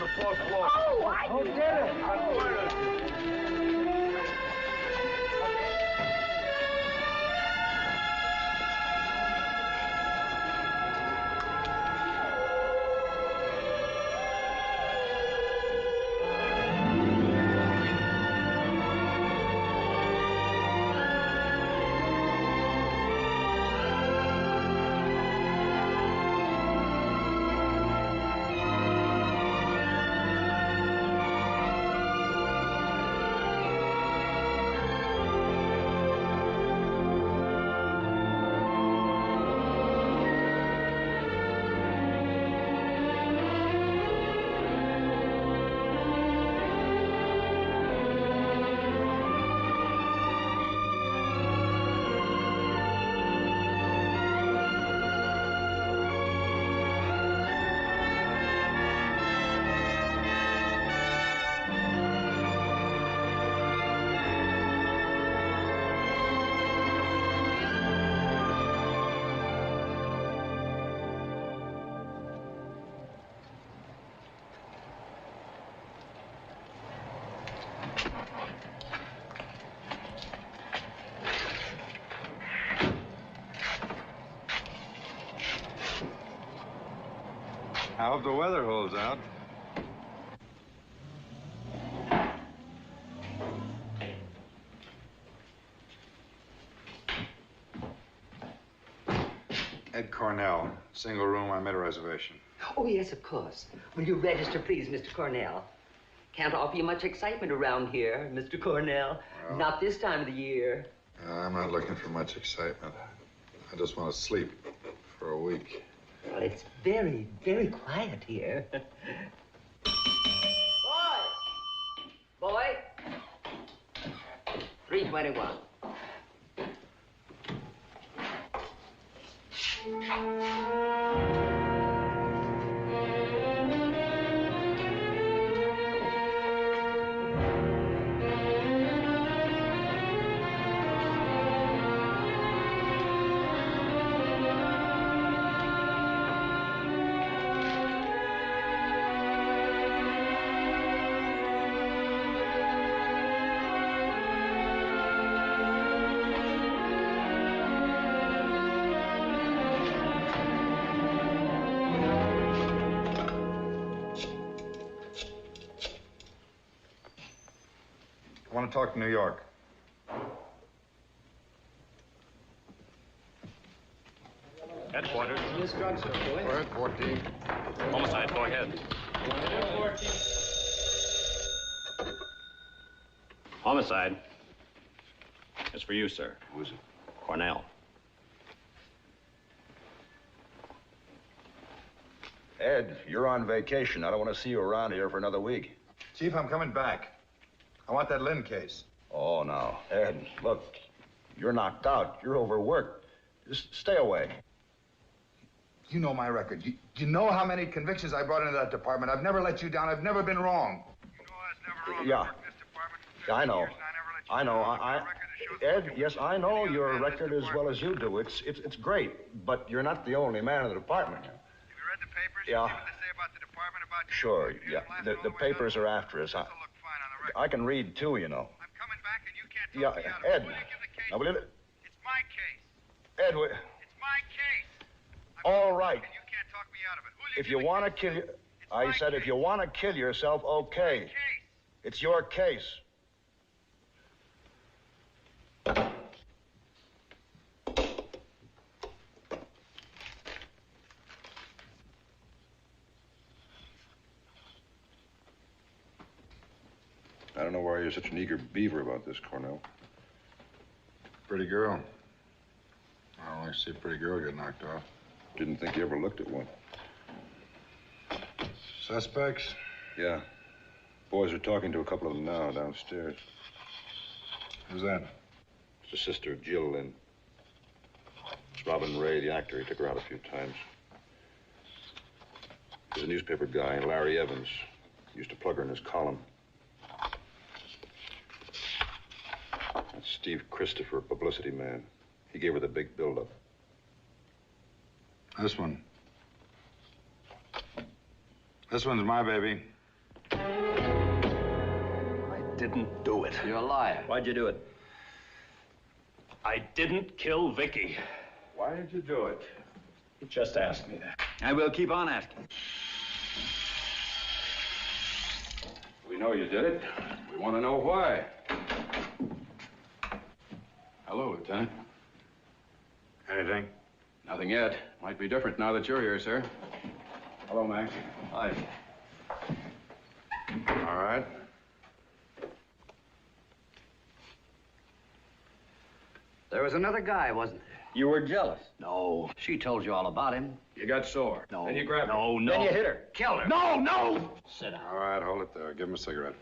on the fourth floor. Oh, Who did it? I hope the weather holds out. Ed Cornell, single room. I made a reservation. Oh, yes, of course. Will you register, please, Mr. Cornell? Can't offer you much excitement around here, Mr. Cornell. Well, not this time of the year. I'm not looking for much excitement. I just want to sleep for a week. Well, it's very, very quiet here. Boy! 321. I want to talk to New York. Headquarters. Miss Drugstore, Go ahead, 14. Homicide, go ahead. Homicide. It's for you, sir. Who's it? Cornell. Ed, you're on vacation. I don't want to see you around here for another week. Chief, I'm coming back. I want that Lynn case. Oh, now, Ed, look, you're knocked out. You're overworked. Just stay away. You know my record. You know how many convictions I brought into that department. I've never let you down. I've never been wrong. You know I was never wrong. Yeah. I worked in this department for Yeah, I know. years, and I never let you I know. down. Ed, yes, I know your record as well as you do. It's great, but you're not the only man in the department. Have you read the papers? Yeah. See what they say about the department, about you? Sure, You're yeah. blasting all The way papers down. are after us. This'll look fine on the record. I can read, too, you know. I'm coming back, and you can't Yeah, talk me out of it. Ed. Who do you give the case Now, will you... to? It's my case. Ed, It's my case. all right. And you can't talk me out of it. Who do you If give you the want to case kill to? you... It's I my said if case. you want to kill yourself, okay. It's my case. It's your case. I don't know why you're such an eager beaver about this, Cornell. Pretty girl. I don't like to see a pretty girl get knocked off. Didn't think you ever looked at one. Suspects? Yeah. Boys are talking to a couple of them now downstairs. Who's that? It's the sister of Jill, Lynn. It's Robin Ray, the actor. He took her out a few times. There's a newspaper guy, Larry Evans. He used to plug her in his column. That's Steve Christopher, publicity man. He gave her the big build-up. This one. This one's my baby. I didn't do it. You're a liar. Why'd you do it? I didn't kill Vicki. Why did you do it? You just asked me that. I will keep on asking. We know you did it. We want to know why. Hello, Lieutenant. Anything? Nothing yet. Might be different now that you're here, sir. Hello, Max. Hi. All right. There was another guy, wasn't there? You were jealous. No. She told you all about him. You got sore. No. Then you grabbed her. No, no. Then you hit her. Killed her. No, no! Sit down. All right, hold it there. Give him a cigarette.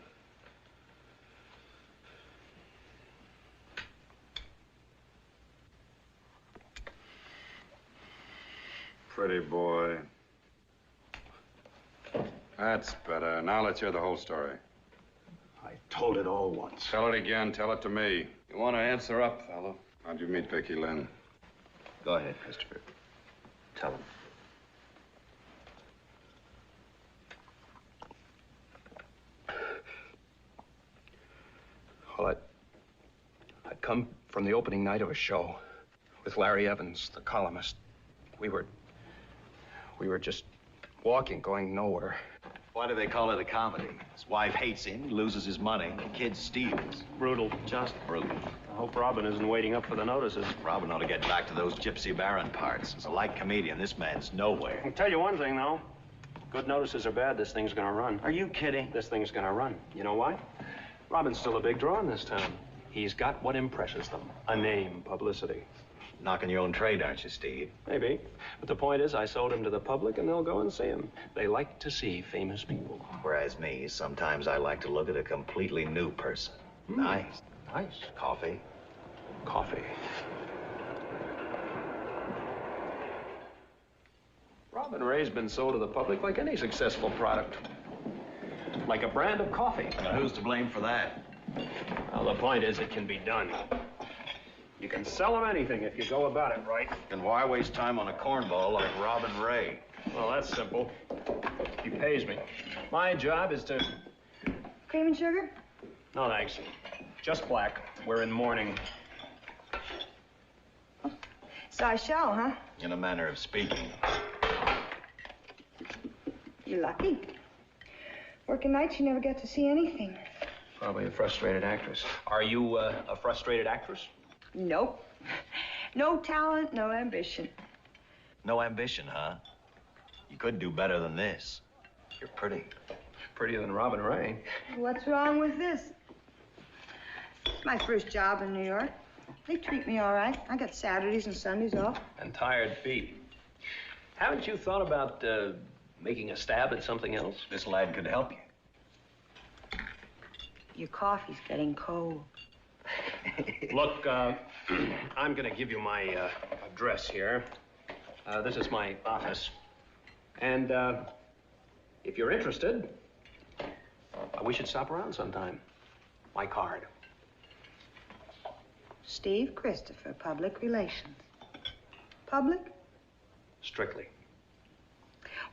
Pretty boy. That's better. Now let's hear the whole story. I told it all once. Tell it again. Tell it to me. You want to answer up, fellow? How'd you meet Vicki Lynn? Go ahead, Christopher. Tell him. Well, I'd come from the opening night of a show with Larry Evans, the columnist. We were just walking, going nowhere. Why do they call it a comedy? His wife hates him, he loses his money, the kid steals. Brutal, just Brutal. I hope Robin isn't waiting up for the notices. Robin ought to get back to those Gypsy Baron parts. As a light comedian, this man's nowhere. I can tell you one thing, though. Good notices are bad, this thing's gonna run. Are you kidding? This thing's gonna run. You know why? Robin's still a big draw in this town. He's got what impresses them. A name, publicity. Knocking your own trade, aren't you, Steve? Maybe. But the point is, I sold him to the public, and they'll go and see him. They like to see famous people. Whereas me, sometimes I like to look at a completely new person. Nice. Nice. Coffee. Coffee. Robin Ray's been sold to the public like any successful product. Like a brand of coffee. Now, who's to blame for that? Well, the point is, it can be done. You can sell him anything if you go about it right. Then why waste time on a cornball like Robin Ray? Well, that's simple. He pays me. My job is to... Cream and sugar? No, thanks. Just black. We're in mourning. So I shall, huh? In a manner of speaking. You're lucky. Working nights, you never get to see anything. Probably a frustrated actress. Are you a frustrated actress? Nope. No talent, no ambition. No ambition, huh? You could do better than this. You're pretty. Prettier than Robin Ray. What's wrong with this? It's my first job in New York. They treat me all right. I got Saturdays and Sundays off. And tired feet. Haven't you thought about making a stab at something else? This lad could help you. Your coffee's getting cold. Look, I'm going to give you my address here. This is my office. And if you're interested, we should stop around sometime. My card. Steve Christopher, Public Relations. Public? Strictly.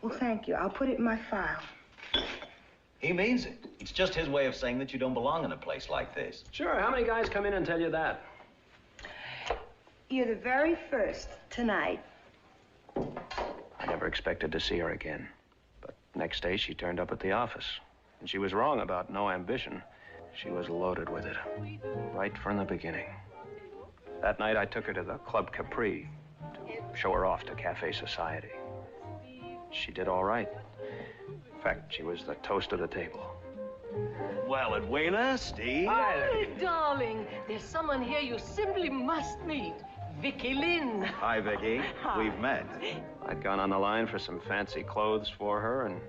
Well, thank you. I'll put it in my file. He means it. It's just his way of saying that you don't belong in a place like this. Sure. How many guys come in and tell you that? You're the very first tonight. I never expected to see her again. But next day, she turned up at the office. And she was wrong about no ambition. She was loaded with it. Right from the beginning. That night, I took her to the Club Capri to show her off to Cafe Society. She did all right. In fact, she was the toast of the table. Well, Edwina, Steve. Hi, darling. There's someone here you simply must meet. Vicki Lynn. Hi, Vicki. Hi. We've met. I'd gone on the line for some fancy clothes for her, and,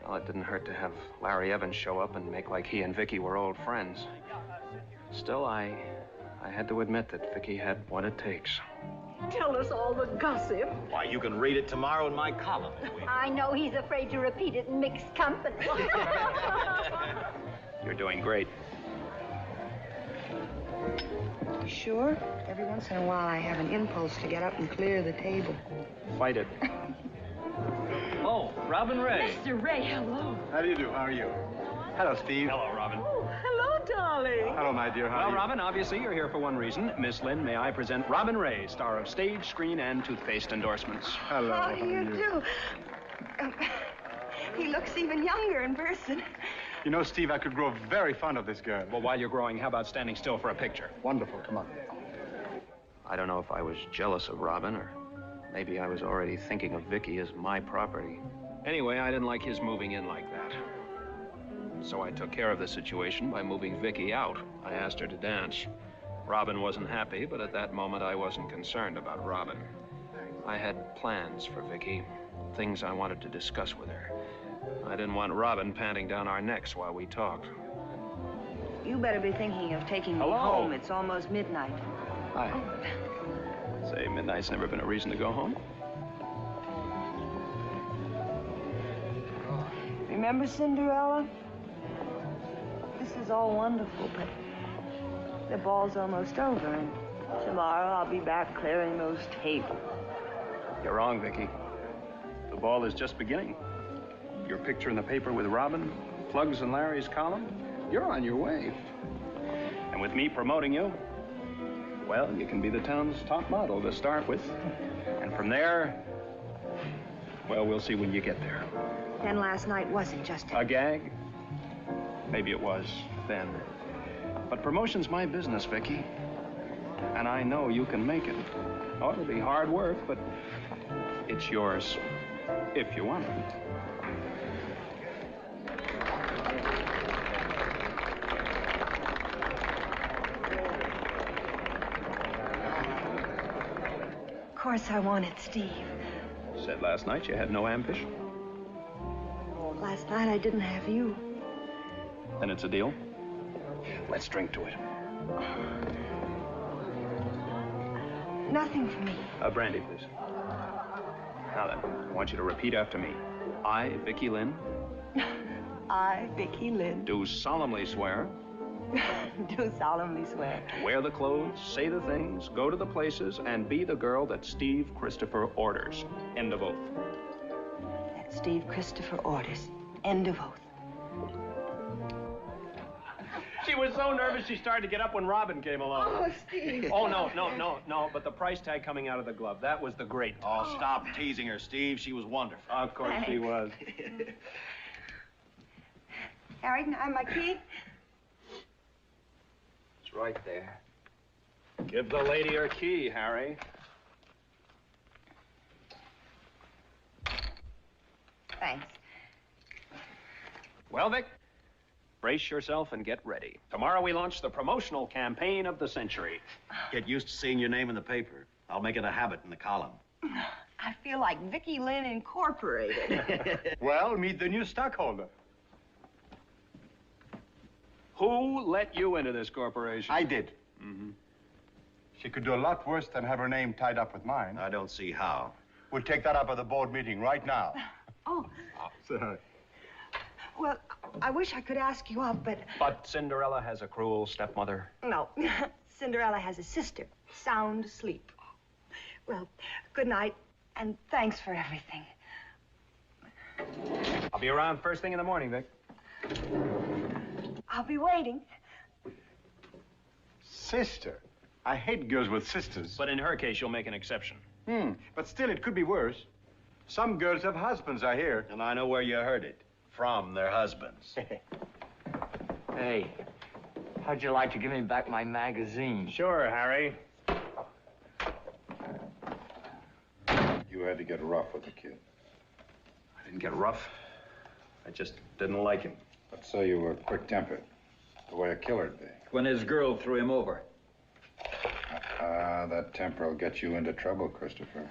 well, it didn't hurt to have Larry Evans show up and make like he and Vicki were old friends. Still, I had to admit that Vicki had what it takes. Tell us all the gossip. Why, you can read it tomorrow in my column, Edwina. I know he's afraid to repeat it in mixed company. You're doing great. Sure? Every once in a while, I have an impulse to get up and clear the table. Fight it. Oh, Oh, Robin Ray. Mr. Ray, hello. How do you do? How are you? Hello, Steve. Hello, Robin. Oh, hello, darling. Hello, my dear. How are Well, you? Robin, obviously you're here for one reason. Miss Lynn, may I present Robin Ray, star of stage, screen, and toothpaste endorsements. Hello. How do you do? He looks even younger in person. You know, Steve, I could grow very fond of this girl. Well, while you're growing, how about standing still for a picture? Wonderful. Come on. I don't know if I was jealous of Robin or maybe I was already thinking of Vicki as my property. Anyway, I didn't like his moving in like that. So I took care of the situation by moving Vicki out. I asked her to dance. Robin wasn't happy, but at that moment I wasn't concerned about Robin. I had plans for Vicki, things I wanted to discuss with her. I didn't want Robin panting down our necks while we talked. You better be thinking of taking me Hello. home. It's almost midnight. Hi. Say, midnight's never been a reason to go home. Remember Cinderella? This is all wonderful, but the ball's almost over, and tomorrow I'll be back clearing those tables. You're wrong, Vicki. The ball is just beginning. Your picture in the paper with Robin, Plugs and Larry's column, you're on your way. And with me promoting you, well, you can be the town's top model to start with. And from there, well, we'll see when you get there. Then last night wasn't just A gag? Maybe it was then. But promotion's my business, Vicki. And I know you can make it. Oh, it'll be hard work, but it's yours if you want it. Of course I wanted Steve. Said last night you had no ambition. Last night I didn't have you. Then it's a deal. Let's drink to it. Nothing for me. Brandy, please. Now then, I want you to repeat after me. I, Vicki Lynn, I, Vicki Lynn, do solemnly swear do solemnly swear to wear the clothes, say the things, go to the places, and be the girl that Steve Christopher orders. End of oath. that Steve Christopher orders. End of oath. She was so nervous she started to get up when Robin came along. Oh, Steve. Oh, no, but the price tag coming out of the glove, that was the great. Oh, stop teasing her, Steve. She was wonderful. Of course she was. Harry, can I have my key? It's right there. Give the lady her key, Harry. Thanks. Well, Vic, brace yourself and get ready. Tomorrow we launch the promotional campaign of the century. Get used to seeing your name in the paper. I'll make it a habit in the column. I feel like Vicki Lynn Incorporated. Well, meet the new stockholder. Who let you into this corporation? I did. Mm-hmm. She could do a lot worse than have her name tied up with mine. I don't see how. We'll take that up at the board meeting right now. Oh, Sorry. well, I wish I could ask you up, but But Cinderella has a cruel stepmother. no. Cinderella has a sister, sound asleep. Well, good night, and thanks for everything. I'll be around first thing in the morning, Vic. I'll be waiting. Sister. I hate girls with sisters. But in her case, you'll make an exception. But still, it could be worse. Some girls have husbands, I hear. And I know where you heard it. From their husbands. Hey, how'd you like to give me back my magazine? Sure, Harry. You had to get rough with the kid. I didn't get rough. I just didn't like him. Let's say you were quick-tempered, the way a killer'd be. When his girl threw him over. That temper will get you into trouble, Christopher.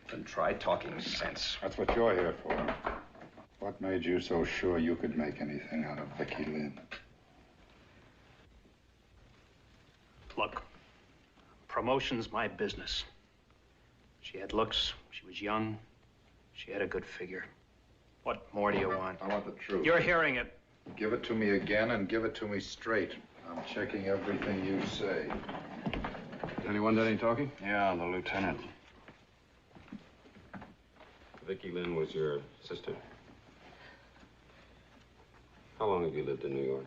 Then try talking sense. That's what you're here for. What made you so sure you could make anything out of Vicki Lynn? Look, promotion's my business. She had looks, she was young, she had a good figure. What more do you want? I want the truth. You're hearing it. Give it to me again and give it to me straight. I'm checking everything you say. Anyone done any talking? Yeah, the lieutenant. Vicki Lynn was your sister? How long have you lived in New York?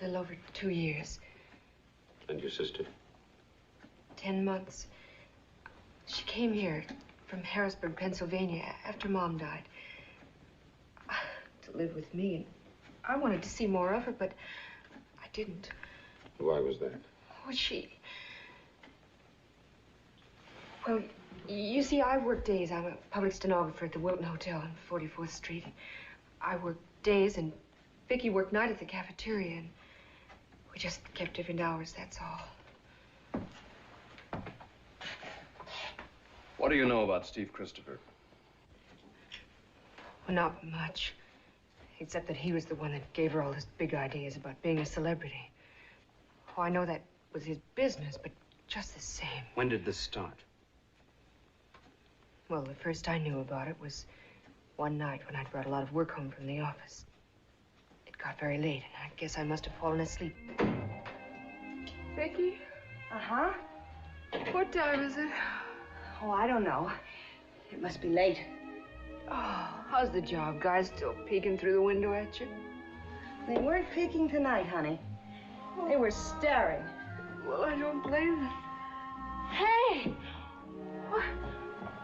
A little over 2 years. And your sister? 10 months. She came here from Harrisburg, Pennsylvania, after Mom died. To live with me, and I wanted to see more of her, but I didn't. Why was that? Well, Well, you see, I work days. I'm a public stenographer at the Wilton Hotel on 44th Street. I work days, and Vicki worked night at the cafeteria, and we just kept different hours, that's all. What do you know about Steve Christopher? Well, not much. Except that he was the one that gave her all his big ideas about being a celebrity. Oh, I know that was his business, but just the same. When did this start? Well, the first I knew about it was one night when I'd brought a lot of work home from the office. It got very late, and I guess I must have fallen asleep. Vicki? Uh-huh? What time is it? Oh, I don't know. It must be late. Oh, how's the job? Guys still peeking through the window at you? They weren't peeking tonight, honey. They were staring. Well, I don't blame them. Hey!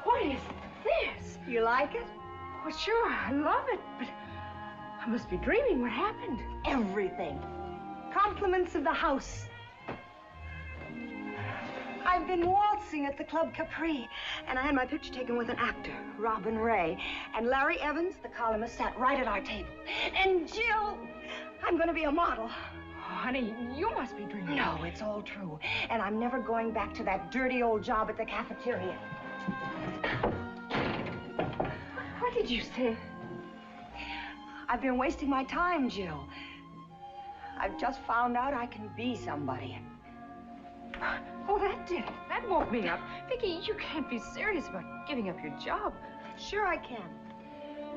What is this? You like it? Well, sure, I love it, but I must be dreaming. What happened? Everything. Compliments of the house. I've been waltzing at the Club Capri, and I had my picture taken with an actor, Robin Ray. And Larry Evans, the columnist, sat right at our table. And Jill, I'm going to be a model. Oh, honey, you must be dreaming. No, it's all true. And I'm never going back to that dirty old job at the cafeteria. What did you say? I've been wasting my time, Jill. I've just found out I can be somebody. Oh, that did it. That woke me up. Vicki, you can't be serious about giving up your job. Sure I can.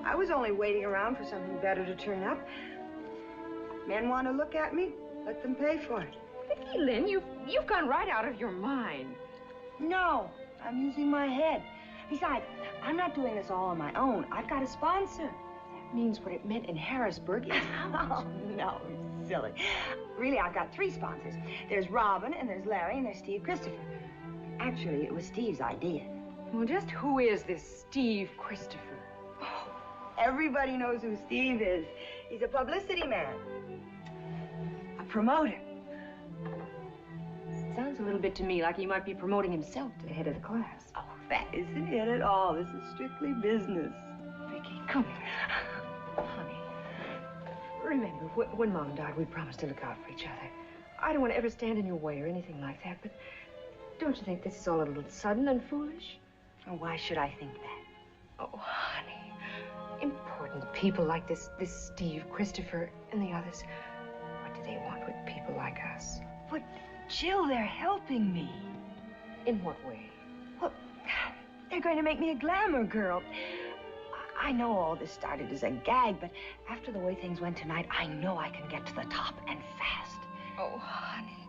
I was only waiting around for something better to turn up. Men want to look at me, let them pay for it. Vicki Lynn, you've gone right out of your mind. No, I'm using my head. Besides, I'm not doing this all on my own. I've got a sponsor. That means what it meant in Harrisburg is how much? Oh, no, silly. Really, I've got 3 sponsors. There's Robin, and there's Larry, and there's Steve Christopher. Actually, it was Steve's idea. Well, just who is this Steve Christopher? Oh, everybody knows who Steve is. He's a publicity man. A promoter. Sounds a little bit to me like he might be promoting himself to the head of the class. Oh, that isn't it at all. This is strictly business. Vicki, come here. Honey, remember, when Mom died, we promised to look out for each other. I don't want to ever stand in your way or anything like that, but don't you think this is all a little sudden and foolish? Oh, why should I think that? Oh, honey, important people like this Steve Christopher and the others, what do they want with people like us? But, Jill, they're helping me. In what way? Well, they're going to make me a glamour girl. I know all this started as a gag, but after the way things went tonight, I know I can get to the top, and fast. Oh, honey,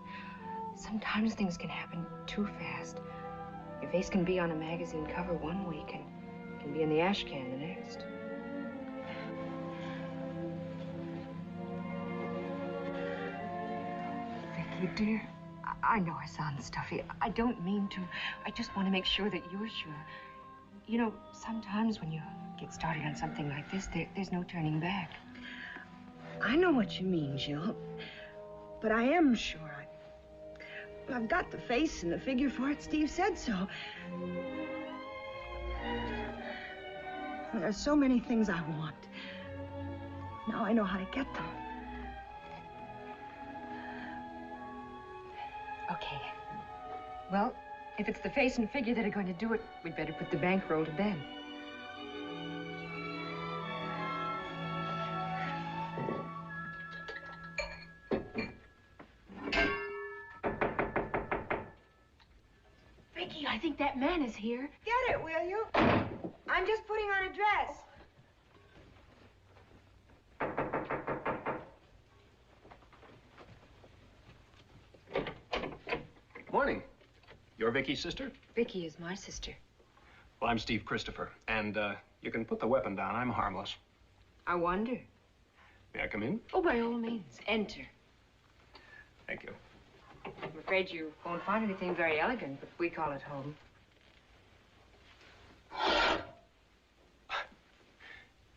sometimes things can happen too fast. Your face can be on a magazine cover one week and can be in the ash can the next. Vicki, dear, I know I sound stuffy. I don't mean to. I just want to make sure that you're sure. You know, sometimes when you get started on something like this, there's no turning back. I know what you mean, Jill. But I am sure. I've got the face and the figure for it. Steve said so. There's so many things I want. Now I know how to get them. Okay. Well, if it's the face and figure that are going to do it, we'd better put the bankroll to bed. Vicki, I think that man is here. Get it, will you? I'm just putting on a dress. Morning. You're Vicki's sister? Vicki is my sister. Well, I'm Steve Christopher, and You can put the weapon down. I'm harmless. I wonder. May I come in? Oh, by all means, enter. Thank you. I'm afraid you won't find anything very elegant, but we call it home.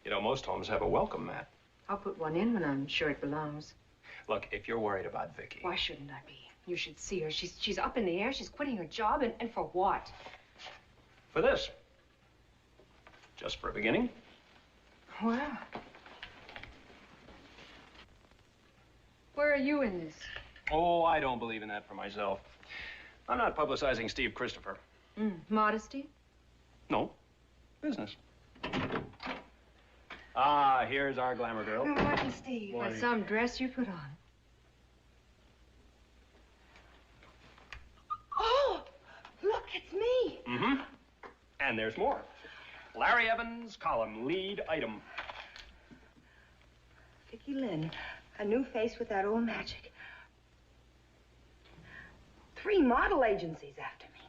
You know, most homes have a welcome mat. I'll put one in when I'm sure it belongs. Look, if you're worried about Vicki. Why shouldn't I be? You should see her. She's up in the air. She's quitting her job, and for what? For this. Just for a beginning. Well. Where are you in this? Oh, I don't believe in that for myself. I'm not publicizing Steve Christopher. Modesty? No. Business. Ah, here's our glamour girl. Good morning, Steve. What some dress you put on. Oh, look, it's me. Mm-hmm. And there's more. Larry Evans, column lead item. Vicki Lynn, a new face with that old magic. 3 model agencies after me.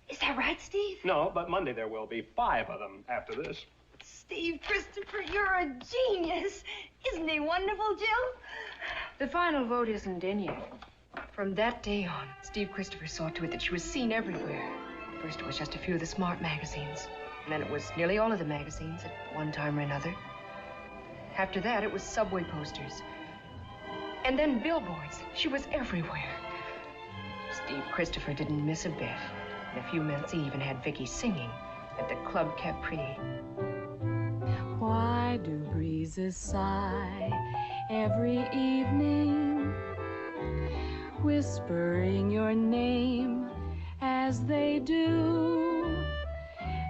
Is that right, Steve? No, but Monday there will be 5 of them after this. Steve Christopher, you're a genius. Isn't he wonderful, Jill? The final vote isn't in yet. From that day on, Steve Christopher saw to it that she was seen everywhere. First, it was just a few of the smart magazines. And then it was nearly all of the magazines at one time or another. After that, it was subway posters. And then billboards. She was everywhere. Steve Christopher didn't miss a bit. In a few minutes, he even had Vicki singing at the Club Capri. Why do breezes sigh every evening, whispering your name as they do?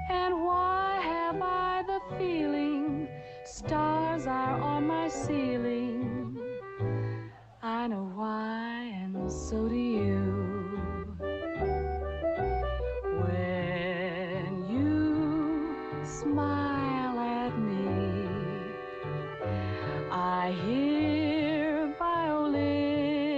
And why have I the feeling stars are on my ceiling? I know why, and so do you. When you smile at me, I hear violins.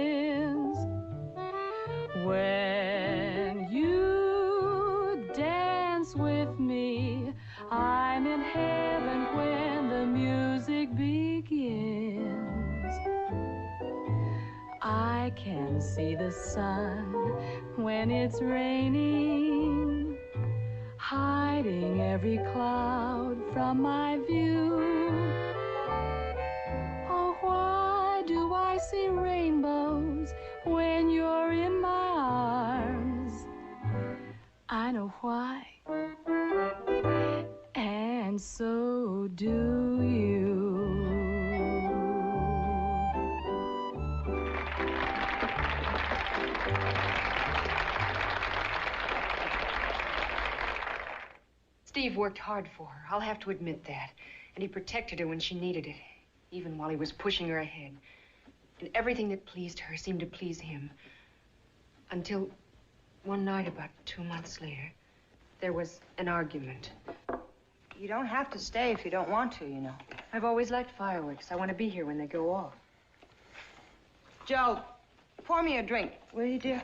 When you dance with me, I'm in heaven when the music begins. I can see the sun when it's raining, hiding every cloud from my view. Oh, why do I see rainbows when you're in my arms? I know why, and so do you. Steve worked hard for her. I'll have to admit that. And he protected her when she needed it, even while he was pushing her ahead. And everything that pleased her seemed to please him. Until one night, about 2 months later, there was an argument. You don't have to stay if you don't want to, you know. I've always liked fireworks. I want to be here when they go off. Joe, pour me a drink, will you, dear?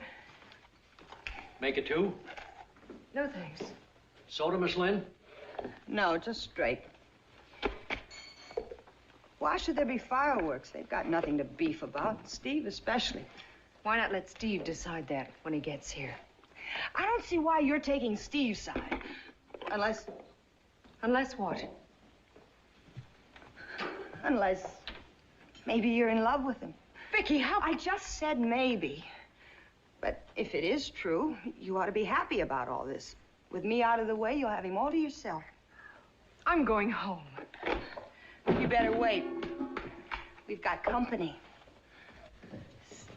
Make it 2? No, thanks. Soda, Miss Lynn? No, just straight. Why should there be fireworks? They've got nothing to beef about, Steve especially. Why not let Steve decide that when he gets here? I don't see why you're taking Steve's side. Unless... Unless what? Unless maybe you're in love with him. Vicki, how... I just said maybe. But if it is true, you ought to be happy about all this. With me out of the way, you'll have him all to yourself. I'm going home. You better wait. We've got company.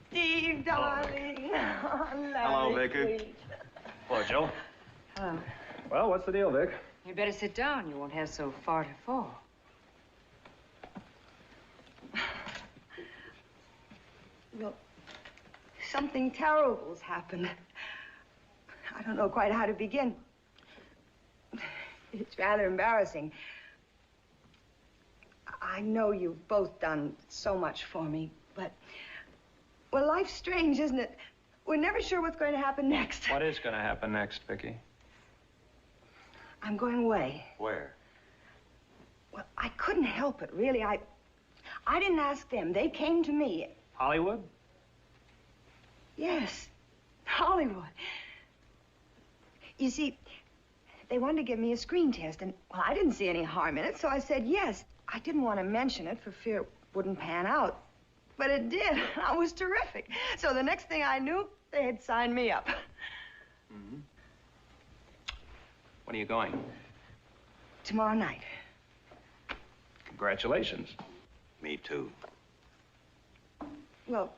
Steve, darling. Hello, Vicki. Sweet. Hello, Jill. Hello. Well, what's the deal, Vic? You better sit down. You won't have so far to fall. Well, something terrible's happened. I don't know quite how to begin. It's rather embarrassing. I know you've both done so much for me, but... Well, life's strange, isn't it? We're never sure what's going to happen next. What is going to happen next, Vicki? I'm going away. Where? Well, I couldn't help it, really. I didn't ask them. They came to me. Hollywood? Yes, Hollywood. You see, they wanted to give me a screen test, and, well, I didn't see any harm in it, so I said yes. I didn't want to mention it for fear it wouldn't pan out. But it did. I was terrific. So the next thing I knew, they had signed me up. Mm-hmm. When are you going? Tomorrow night. Congratulations. Me too. Well,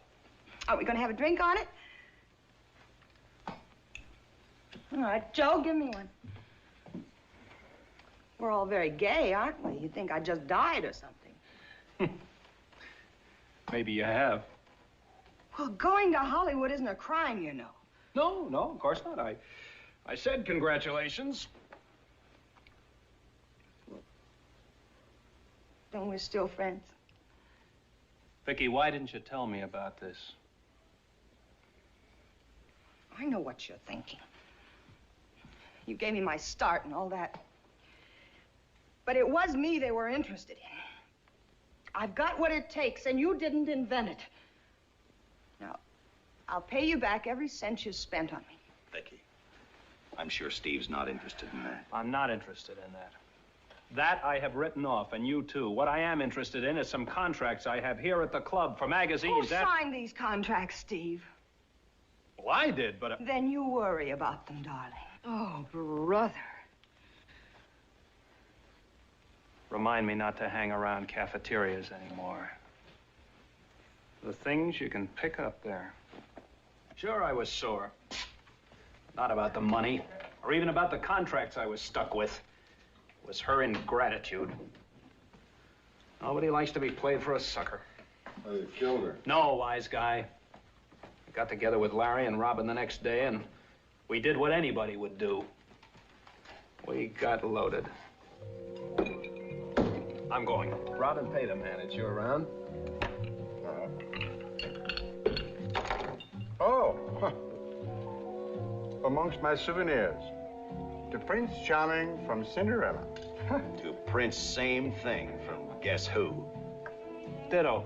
are we going to have a drink on it? All right, Joe, give me one. We're all very gay, aren't we? You'd think I just died or something. Maybe you have. Well, going to Hollywood isn't a crime, you know. No, of course not. I said congratulations. Then we're still friends. Vicki, why didn't you tell me about this? I know what you're thinking. You gave me my start and all that. But it was me they were interested in. I've got what it takes, and you didn't invent it. Now, I'll pay you back every cent you spent on me. Vicki, I'm sure Steve's not interested in that. I'm not interested in that. That I have written off, and you too. What I am interested in is some contracts I have here at the club for magazines. Who signed these contracts, Steve? Well, I did, but... Then you worry about them, darling. Oh, brother. Remind me not to hang around cafeterias anymore. The things you can pick up there. Sure, I was sore. Not about the money, or even about the contracts I was stuck with. It was her ingratitude. Nobody likes to be played for a sucker. Oh, you killed her. No, wise guy. I got together with Larry and Robin the next day, and we did what anybody would do. We got loaded. I'm going. Robin, pay the man. It's you around? Oh, amongst my souvenirs. To Prince Charming from Cinderella. To Prince, same thing from Guess Who. Ditto.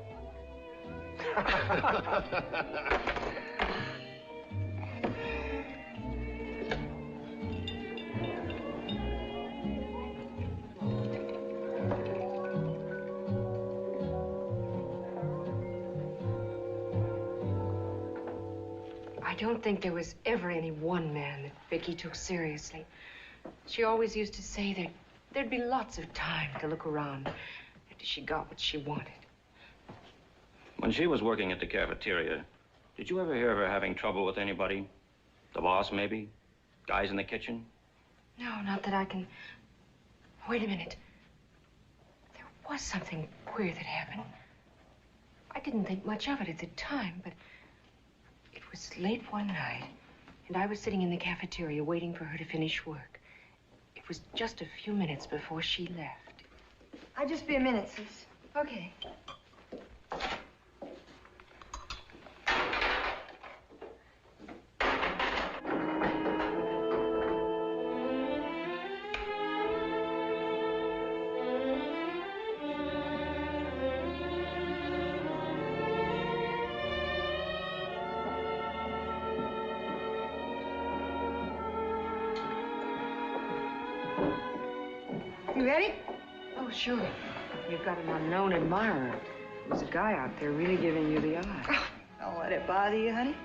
I don't think there was ever any one man that Vicki took seriously. She always used to say there'd be lots of time to look around after she got what she wanted. When she was working at the cafeteria, did you ever hear of her having trouble with anybody? The boss, maybe? Guys in the kitchen? No, not that I can... Wait a minute. There was something queer that happened. I didn't think much of it at the time, but it was late one night, and I was sitting in the cafeteria waiting for her to finish work. It was just a few minutes before she left. I'll just be a minute, sis. Okay. You ready? Oh, sure. You've got an unknown admirer. There's a guy out there really giving you the eye. Oh, don't let it bother you, honey.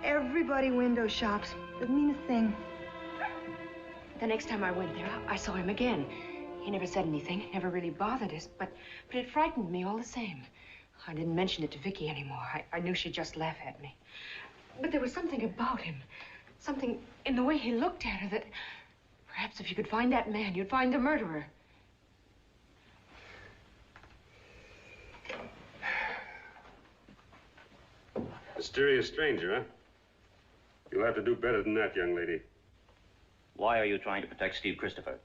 Everybody window shops. Doesn't mean a thing. The next time I went there, I saw him again. He never said anything, never really bothered us, but it frightened me all the same. I didn't mention it to Vicki anymore. I knew she'd just laugh at me. But there was something about him, something in the way he looked at her that perhaps if you could find that man, you'd find the murderer. Mysterious stranger, huh? You'll have to do better than that, young lady. Why are you trying to protect Steve Christopher?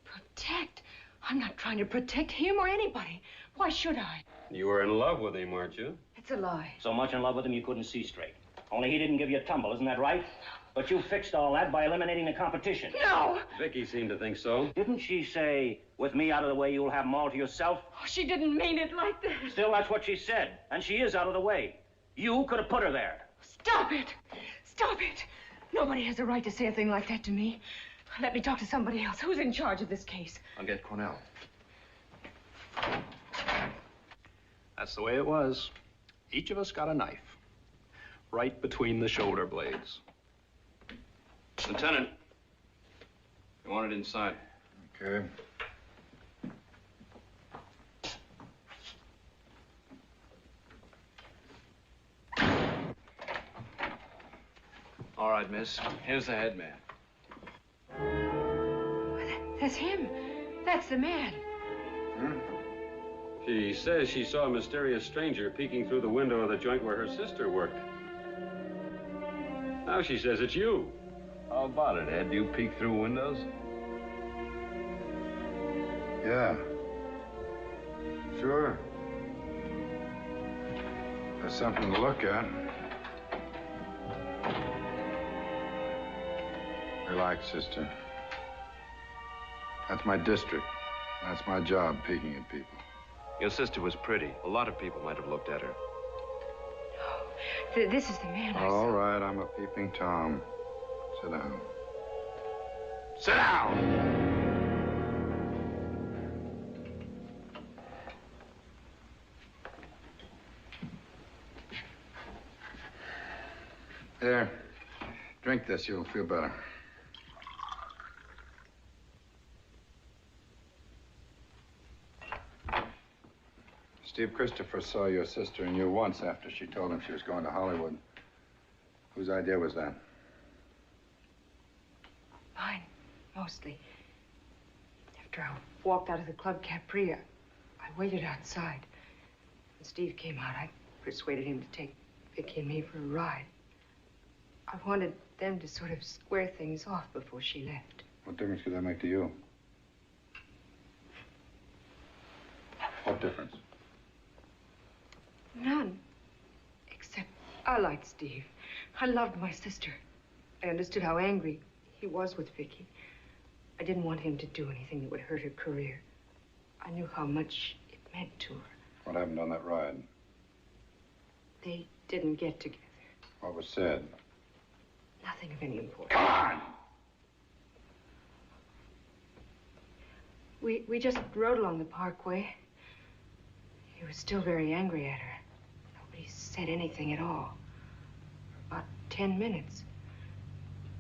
Protect? I'm not trying to protect him or anybody. Why should I? You were in love with him, aren't you? It's a lie. So much in love with him you couldn't see straight. Only he didn't give you a tumble, isn't that right? But you fixed all that by eliminating the competition. No! Vicki seemed to think so. Didn't she say, with me out of the way, you'll have them all to yourself? Oh, she didn't mean it like that. Still, that's what she said. And she is out of the way. You could have put her there. Stop it! Stop it! Nobody has a right to say a thing like that to me. Let me talk to somebody else. Who's in charge of this case? I'll get Cornell. That's the way it was. Each of us got a knife. Right between the shoulder blades. Lieutenant, you want it inside. Okay. All right, miss. Here's the head man. That's him. That's the man. She says she saw a mysterious stranger peeking through the window of the joint where her sister worked. Now she says it's you. How about it, Ed? Do you peek through windows? Yeah. Sure. There's something to look at. Relax, sister. That's my district. That's my job, peeking at people. Your sister was pretty. A lot of people might have looked at her. This is the man I saw. All right, I'm a peeping Tom. Sit down. Sit down! There. Drink this, you'll feel better. Steve Christopher saw your sister and you once after she told him she was going to Hollywood. Whose idea was that? Mine, mostly. After I walked out of the Club Capri, I waited outside. When Steve came out, I persuaded him to take Vicki and me for a ride. I wanted them to sort of square things off before she left. What difference could that make to you? What difference? None. Except I liked Steve. I loved my sister. I understood how angry he was with Vicki. I didn't want him to do anything that would hurt her career. I knew how much it meant to her. What happened on that ride? They didn't get together. What was said? Nothing of any importance. Come on! We just rode along the parkway. He was still very angry at her. Nobody said anything at all. For about 10 minutes.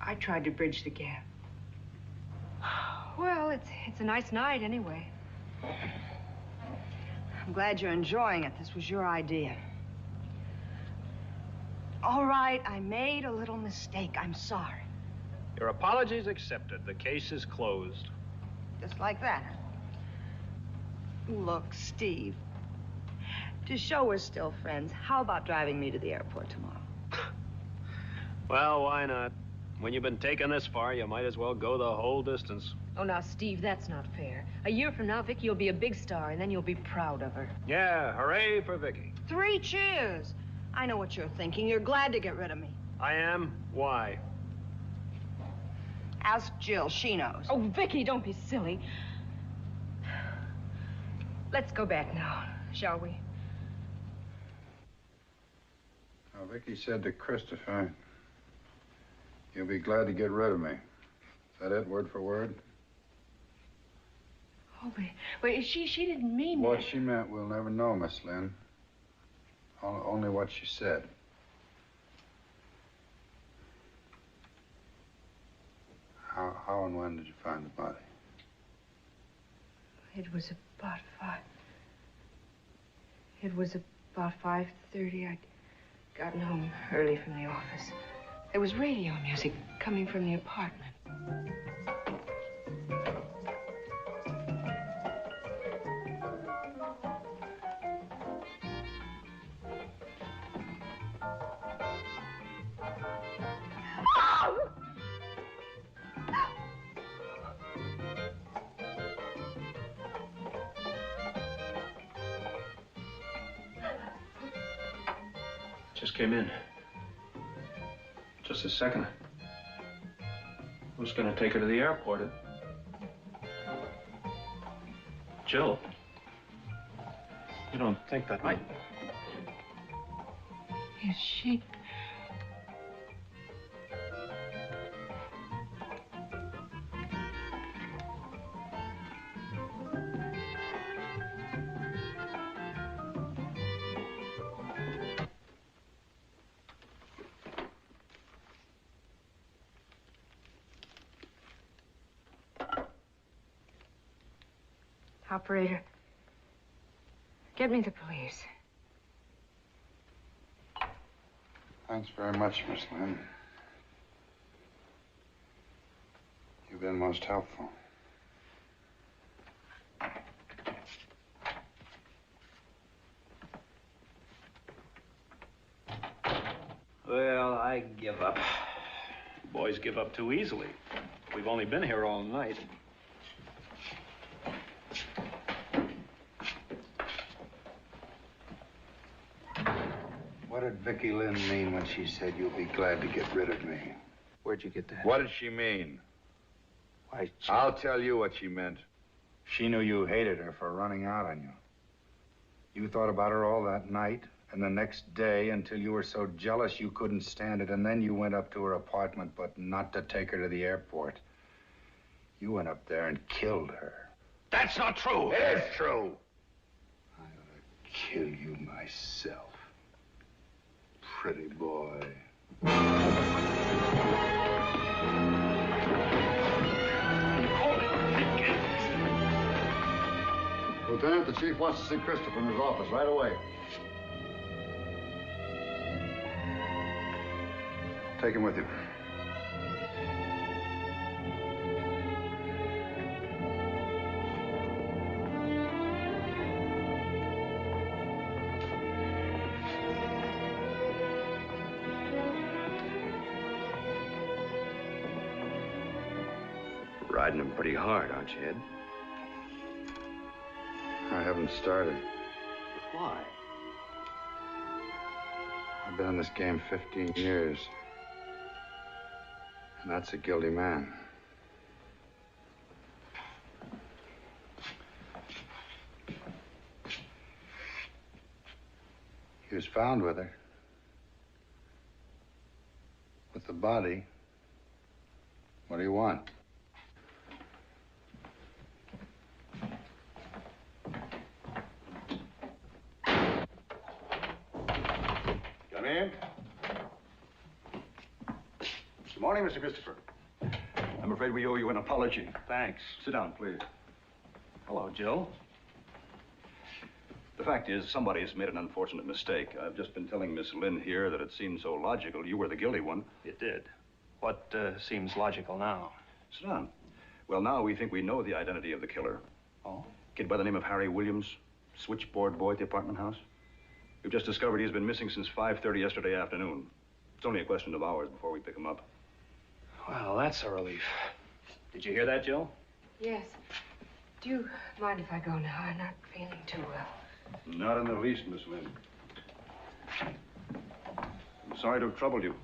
I tried to bridge the gap. Well, it's a nice night anyway. I'm glad you're enjoying it. This was your idea. All right, I made a little mistake. I'm sorry. Your apologies accepted. The case is closed. Just like that. Look, Steve, to show we're still friends, how about driving me to the airport tomorrow? Well, why not? When you've been taken this far, you might as well go the whole distance. Oh, now, Steve, that's not fair. A year from now, Vicki will be a big star, and then you'll be proud of her. Yeah, hooray for Vicki. 3 cheers. I know what you're thinking. You're glad to get rid of me. I am? Why? Ask Jill. She knows. Oh, Vicki, don't be silly. Let's go back now, shall we? Now, Vicki said to Christopher, you'll be glad to get rid of me. Is that it, word for word? Oh, but she didn't mean What that. she meant, we'll never know, Miss Lynn. Only what she said. How and when did you find the body? It was about 5:30. I'd gotten home early from the office. There was radio music coming from the apartment. Just came in. Just a second. Who's going to take her to the airport? Jill. You don't think that might... Is she? Operator, get me the police. Thanks very much, Miss Lynn. You've been most helpful. Well, I give up. Boys give up too easily. We've only been here all night. What did Vicki Lynn mean when she said you'll be glad to get rid of me? Where'd you get that? What did she mean? Why, I'll tell you what she meant. She knew you hated her for running out on you. You thought about her all that night and the next day until you were so jealous you couldn't stand it, and then you went up to her apartment, but not to take her to the airport. You went up there and killed her. That's not true. It is true. I ought to kill you myself. Pretty boy. Lieutenant, the chief wants to see Christopher in his office right away. Take him with you. Riding him pretty hard, aren't you, Ed? I haven't started. Why? I've been in this game 15 years. And that's a guilty man. He was found with her. With the body. What do you want? Come in. Good morning, Mr. Christopher. I'm afraid we owe you an apology. Thanks. Sit down, please. Hello, Jill. The fact is, somebody has made an unfortunate mistake. I've just been telling Miss Lynn here that it seemed so logical you were the guilty one. It did. What seems logical now? Sit down. Well, now we think we know the identity of the killer. Oh? Kid by the name of Harry Williams, switchboard boy at the apartment house. We've just discovered he's been missing since 5:30 yesterday afternoon. It's only a question of hours before we pick him up. Well, that's a relief. Did you hear that, Jill? Yes. Do you mind if I go now? I'm not feeling too well. Not in the least, Miss Lynn. I'm sorry to have troubled you.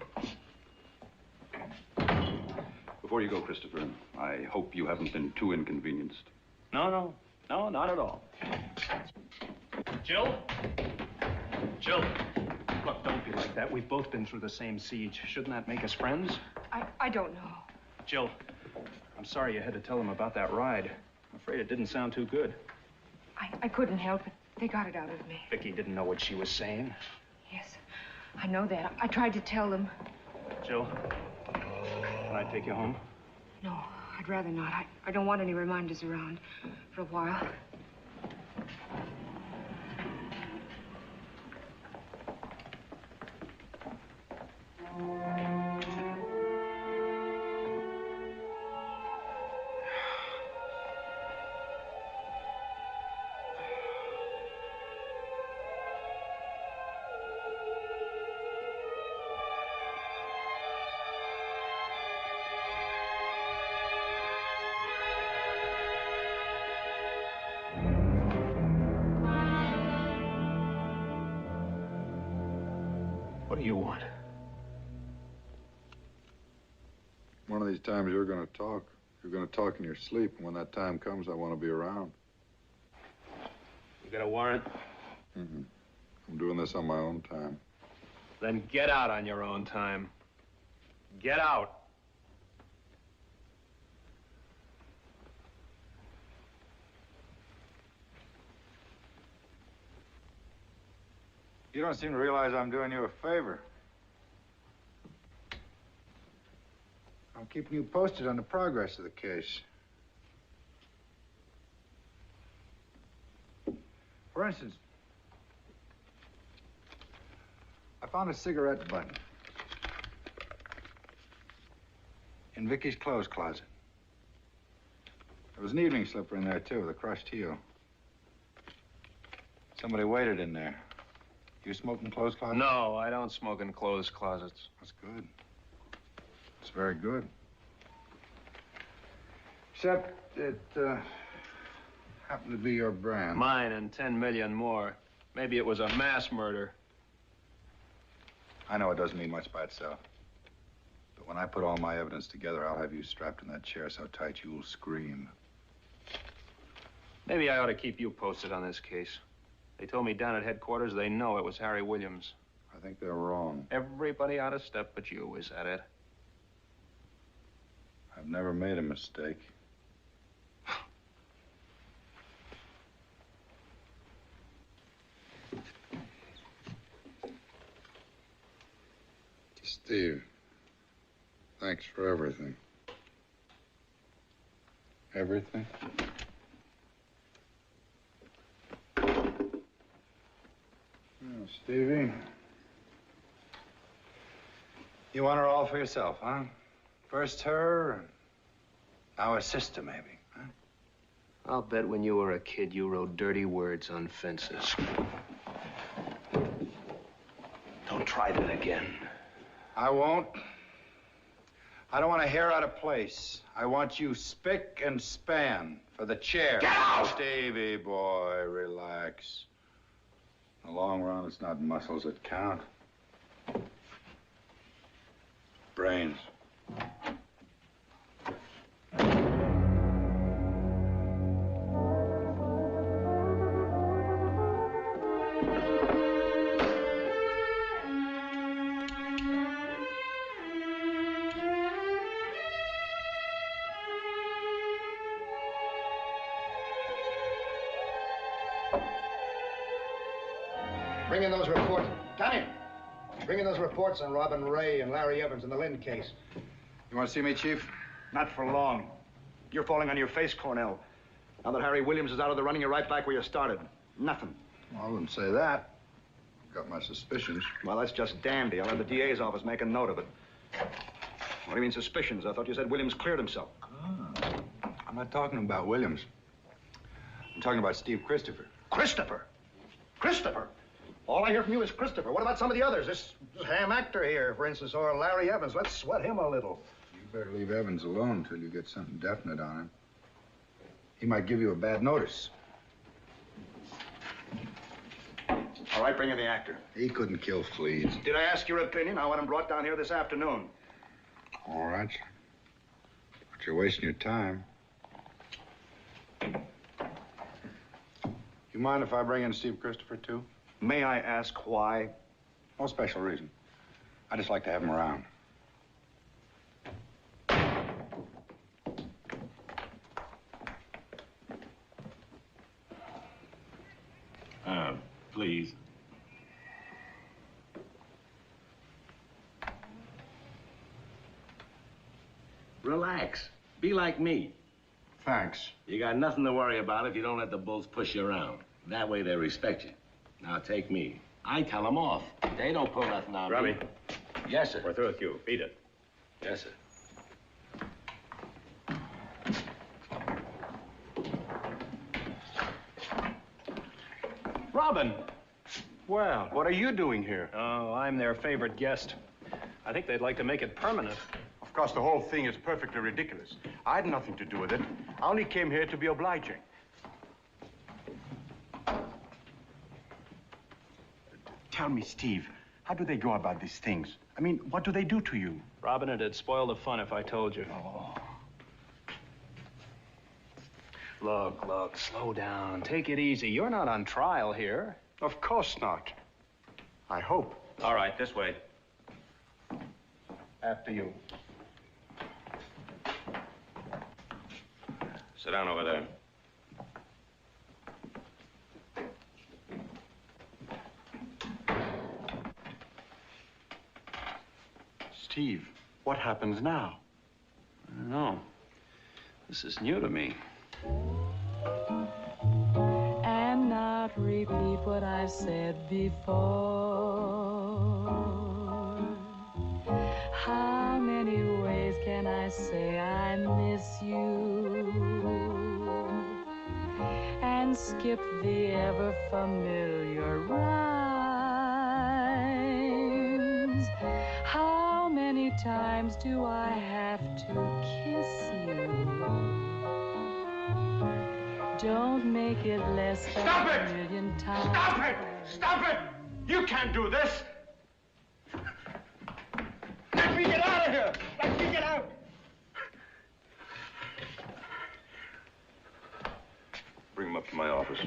Before you go, Christopher, I hope you haven't been too inconvenienced. No, not at all. Jill? Jill, look, don't be like that. We've both been through the same siege. Shouldn't that make us friends? I don't know. Jill, I'm sorry you had to tell them about that ride. I'm afraid it didn't sound too good. I couldn't help it. They got it out of me. Vicki didn't know what she was saying. Yes, I know that. I tried to tell them. Jill, can I take you home? No, I'd rather not. I don't want any reminders around for a while. What do you want? One of these times you're going to talk. You're going to talk in your sleep, and when that time comes, I want to be around. You got a warrant? Mm-hmm. I'm doing this on my own time. Then get out on your own time. Get out. You don't seem to realize I'm doing you a favor. I'm keeping you posted on the progress of the case. For instance, I found a cigarette button in Vicky's clothes closet. There was an evening slipper in there, too, with a crushed heel. Somebody waited in there. You smoke in clothes closets? No, I don't smoke in clothes closets. That's good. It's very good. Except it happened to be your brand. Mine and 10 million more. Maybe it was a mass murder. I know it doesn't mean much by itself. But when I put all my evidence together, I'll have you strapped in that chair so tight you'll scream. Maybe I ought to keep you posted on this case. They told me down at headquarters they know it was Harry Williams. I think they're wrong. Everybody out of step but you, is that it? I've never made a mistake. Steve, thanks for everything. Everything? Oh, Stevie. You want her all for yourself, huh? First her, and now her sister, maybe, huh? I'll bet when you were a kid, you wrote dirty words on fences. Don't try that again. I won't. I don't want a hair out of place. I want you spick and span for the chair. Get out! Stevie boy, relax. In the long run, it's not muscles that count. Brains. Bring in those reports. Tommy! Bring in those reports on Robin Ray and Larry Evans in the Lynn case. You want to see me, Chief? Not for long. You're falling on your face, Cornell. Now that Harry Williams is out of the running, you're right back where you started. Nothing. Well, I wouldn't say that. Got my suspicions. Well, that's just dandy. I'll have the DA's office make a note of it. What do you mean, suspicions? I thought you said Williams cleared himself. I'm not talking about Williams. I'm talking about Steve Christopher. Christopher? Christopher? All I hear from you is Christopher. What about some of the others? This ham actor here, for instance, or Larry Evans. Let's sweat him a little. You better leave Evans alone until you get something definite on him. He might give you a bad notice. All right, bring in the actor. He couldn't kill fleas. Did I ask your opinion? I want him brought down here this afternoon. All right. But you're wasting your time. You mind if I bring in Steve Christopher, too? May I ask why? No special reason. I just like to have him around. Please. Relax. Be like me. Thanks. You got nothing to worry about if you don't let the bulls push you around. That way they respect you. Now take me. I tell them off. They don't pull nothing on Robbie. me. Yes, sir. We're through with you. Beat it. Yes, sir. Robin! Well, what are you doing here? Oh, I'm their favorite guest. I think they'd like to make it permanent. Of course, the whole thing is perfectly ridiculous. I had nothing to do with it. I only came here to be obliging. Tell me, Steve, how do they go about these things? I mean, what do they do to you? Robin, it'd spoil the fun if I told you. Oh. Look, slow down. Take it easy. You're not on trial here. Of course not. I hope. All right, this way. After you. Sit down over there. Steve, what happens now? I don't know. This is new to me. And not repeat what I've said before. How many ways can I say I miss you? And skip the ever familiar rhymes. How many times do I have to kiss you? Don't make it less than a million times. Stop it! Stop it! You can't do this! Let me get out of here! Let me get out! Bring him up to my office.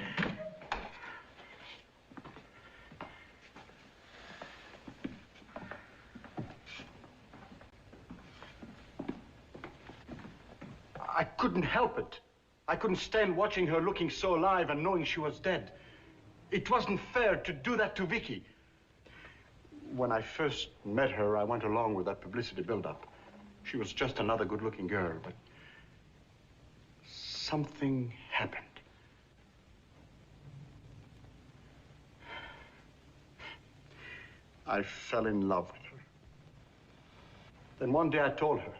I couldn't help it. I couldn't stand watching her looking so alive and knowing she was dead. It wasn't fair to do that to Vicki. When I first met her, I went along with that publicity buildup. She was just another good-looking girl, but something happened. I fell in love with her. Then one day I told her,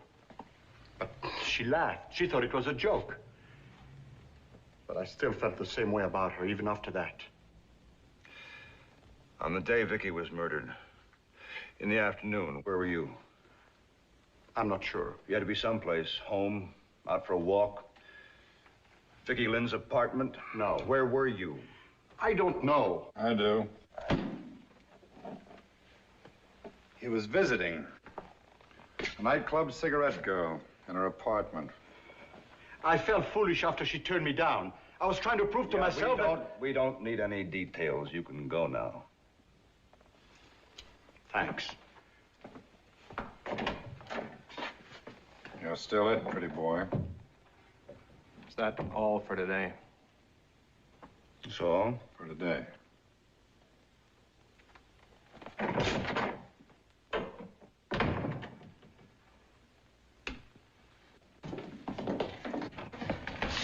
but she laughed. She thought it was a joke. But I still felt the same way about her, even after that. On the day Vicki was murdered, in the afternoon, where were you? I'm not sure. You had to be someplace, home, out for a walk. Vicki Lynn's apartment? No. Where were you? I don't know. I do. He was visiting a nightclub cigarette girl in her apartment. I felt foolish after she turned me down. I was trying to prove to myself we don't need any details. You can go now. Thanks. You're still it, pretty boy. Is that all for today? That's all? For today.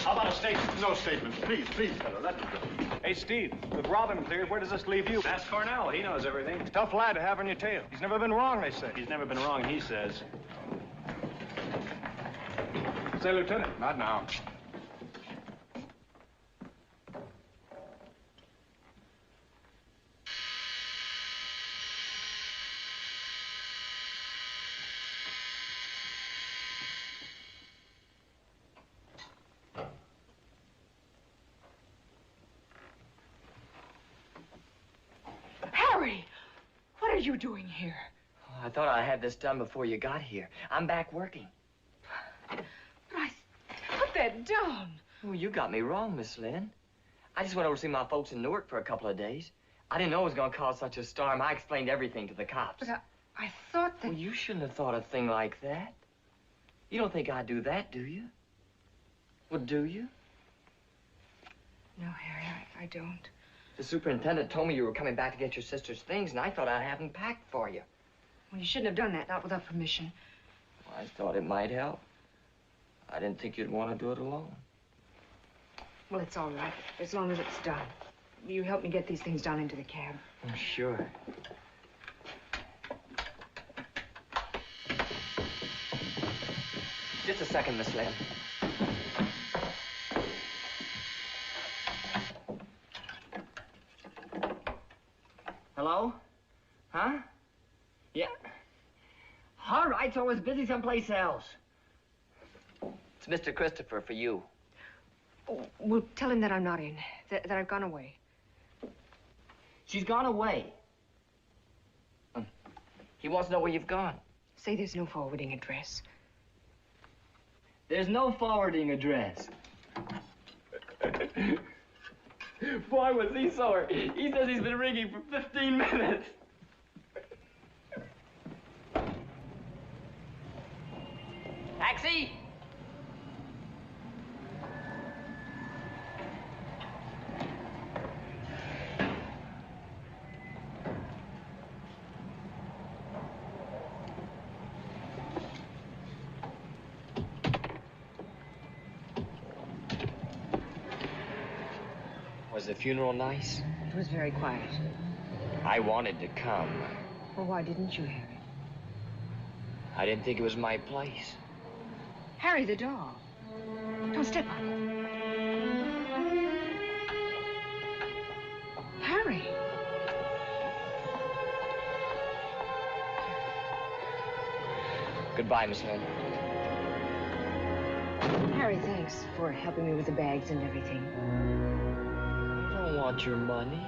How about a statement? No statements. Please, fella, let me go. Hey, Steve, with Robin cleared, where does this leave you? Ask Cornell. He knows everything. Tough lad to have on your tail. He's never been wrong, they say. He's never been wrong, he says. Say, Lieutenant. Not now. Harry! What are you doing here? I thought I had this done before you got here. I'm back working. But put that down. Oh, you got me wrong, Miss Lynn. I just went over to see my folks in Newark for a couple of days. I didn't know it was going to cause such a storm. I explained everything to the cops. But I thought that... Well, you shouldn't have thought a thing like that. You don't think I'd do that, do you? Well, do you? No, Harry, I don't. The superintendent told me you were coming back to get your sister's things, and I thought I'd have them packed for you. Well, you shouldn't have done that, not without permission. Well, I thought it might help. I didn't think you'd want to do it alone. Well, it's all right, as long as it's done. You help me get these things down into the cab. Oh, sure. Just a second, Miss Lynn. Hello? Huh? Yeah. All right, so I was busy someplace else. It's Mr. Christopher for you. Oh, well, tell him that I'm not in, that I've gone away. She's gone away. He wants to know where you've gone. Say there's no forwarding address. There's no forwarding address. Boy, was he sore. He says he's been ringing for 15 minutes. Taxi! Was the funeral nice? It was very quiet. I wanted to come. Well, why didn't you, Harry? I didn't think it was my place. Harry, the doll. Don't step on it. Harry. Goodbye, Miss Lynn. Harry, thanks for helping me with the bags and everything. I don't want your money.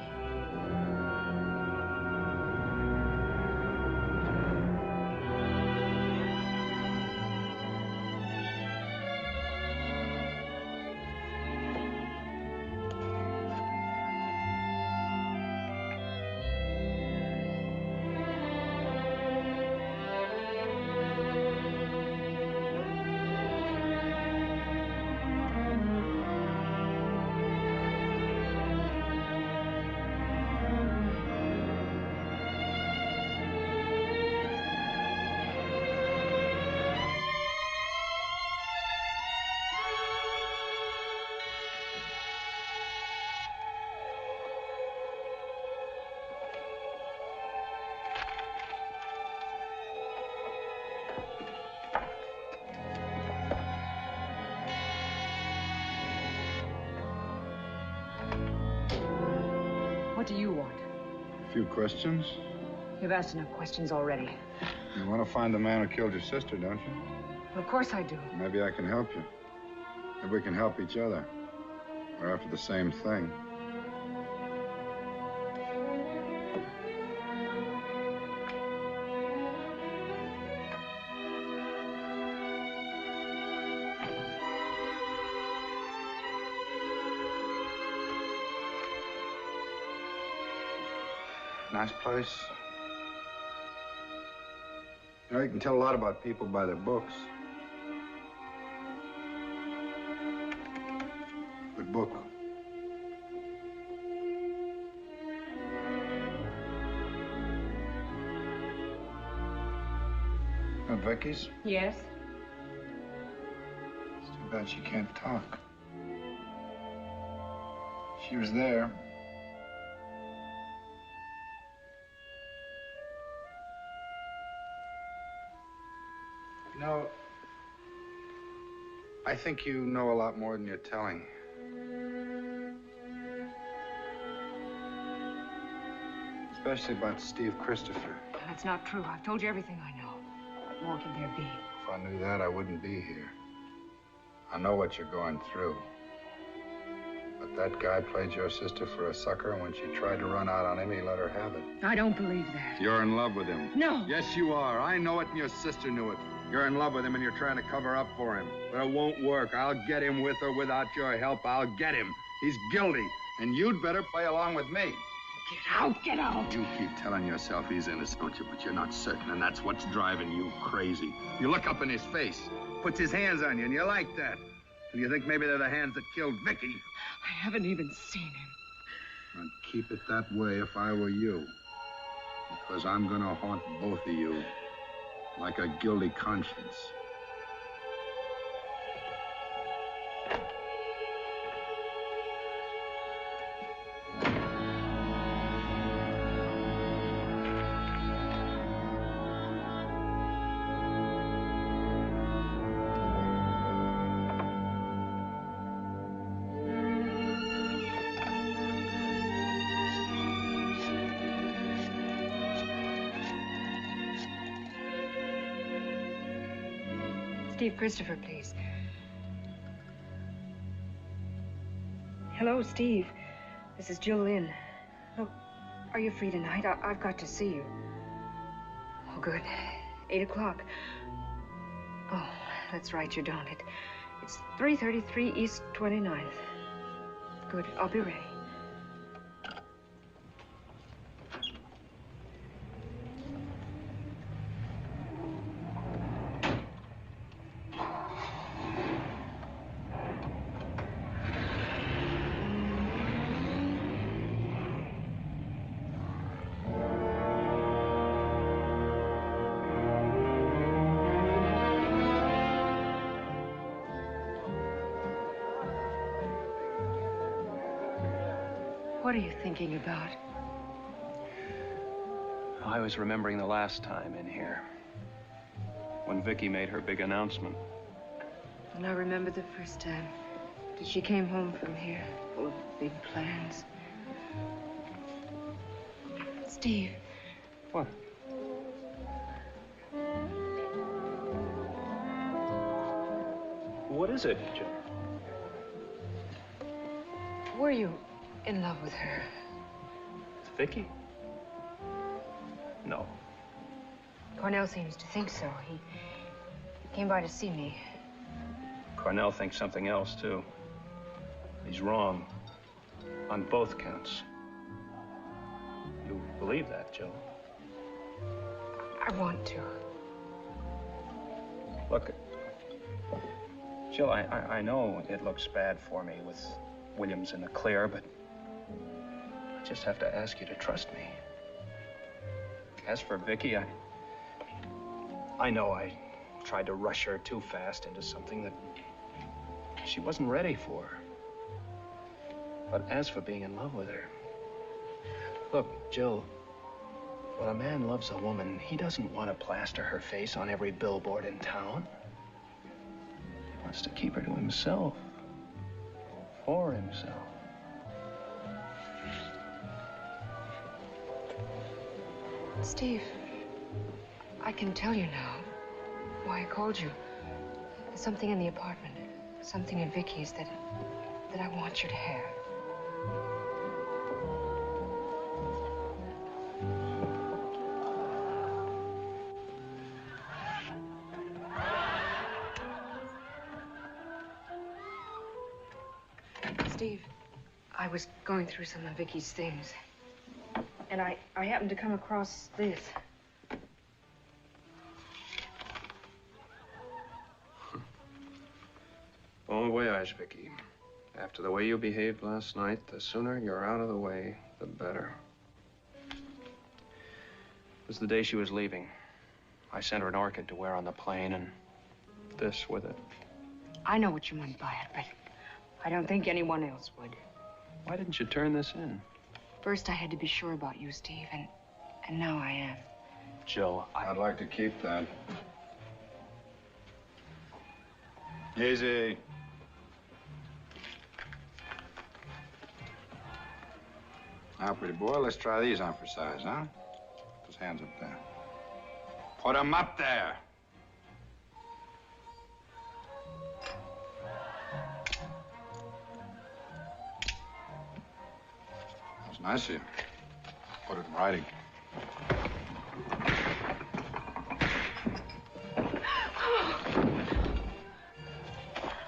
What do you want? A few questions. You've asked enough questions already. You want to find the man who killed your sister, don't you? Well, of course I do. Maybe I can help you. Maybe we can help each other. We're after the same thing. Nice place. You know, you can tell a lot about people by their books. Good book. Vicki's? Yes? It's too bad she can't talk. She was there. You know, I think you know a lot more than you're telling. Especially about Steve Christopher. That's not true. I've told you everything I know. What more can there be? If I knew that, I wouldn't be here. I know what you're going through. But that guy played your sister for a sucker, and when she tried to run out on him, he let her have it. I don't believe that. You're in love with him. No. Yes, you are. I know it, and your sister knew it. You're in love with him, and you're trying to cover up for him. But it won't work. I'll get him with or without your help. I'll get him. He's guilty, and you'd better play along with me. Get out, get out. You keep telling yourself he's innocent, don't you? But you're not certain, and that's what's driving you crazy. You look up in his face, puts his hands on you, and you like that. And you think maybe they're the hands that killed Vicki. I haven't even seen him. I'd keep it that way if I were you. Because I'm gonna haunt both of you like a guilty conscience. Steve Christopher, please. Hello, Steve. This is Jill Lynn. Look, are you free tonight? I've got to see you. Oh, good. 8 o'clock. Oh, that's right, you don't. It's 333 East 29th. Good, I'll be ready. What are you thinking about? I was remembering the last time in here, when Vicki made her big announcement. And I remember the first time that she came home from here, full of big plans. Steve. What? What is it, Jill? Were you in love with her? Vicki? No. Cornell seems to think so. He came by to see me. Cornell thinks something else, too. He's wrong. On both counts. You believe that, Jill? I want to. Look, Jill, I know it looks bad for me with Williams in the clear, but I just have to ask you to trust me. As for Vicki, I know I tried to rush her too fast into something that she wasn't ready for. But as for being in love with her, look, Jill, when a man loves a woman, he doesn't want to plaster her face on every billboard in town. He wants to keep her to himself, for himself. Steve, I can tell you now why I called you. There's something in the apartment, something in Vicki's that I want you to have. Steve, I was going through some of Vicki's things, and I happened to come across this. Bon voyage, Vicki. After the way you behaved last night, the sooner you're out of the way, the better. It was the day she was leaving. I sent her an orchid to wear on the plane, and this with it. I know what you meant by it, but I don't think anyone else would. Why didn't you turn this in? First, I had to be sure about you, Steve, and now I am. Jill, I'd like to keep that. Easy. Now, pretty boy, let's try these on for size, huh? Put those hands up there. Put them up there. That's nice of you. Put it in writing.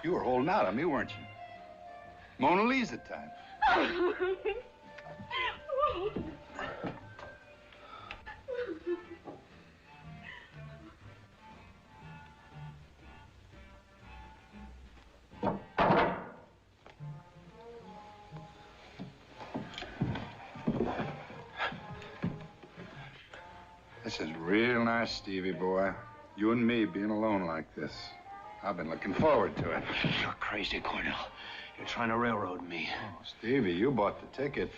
You were holding out on me, weren't you? Mona Lisa time. This is real nice, Stevie boy. You and me being alone like this. I've been looking forward to it. You're crazy, Cornell. You're trying to railroad me. Oh, Stevie, you bought the ticket.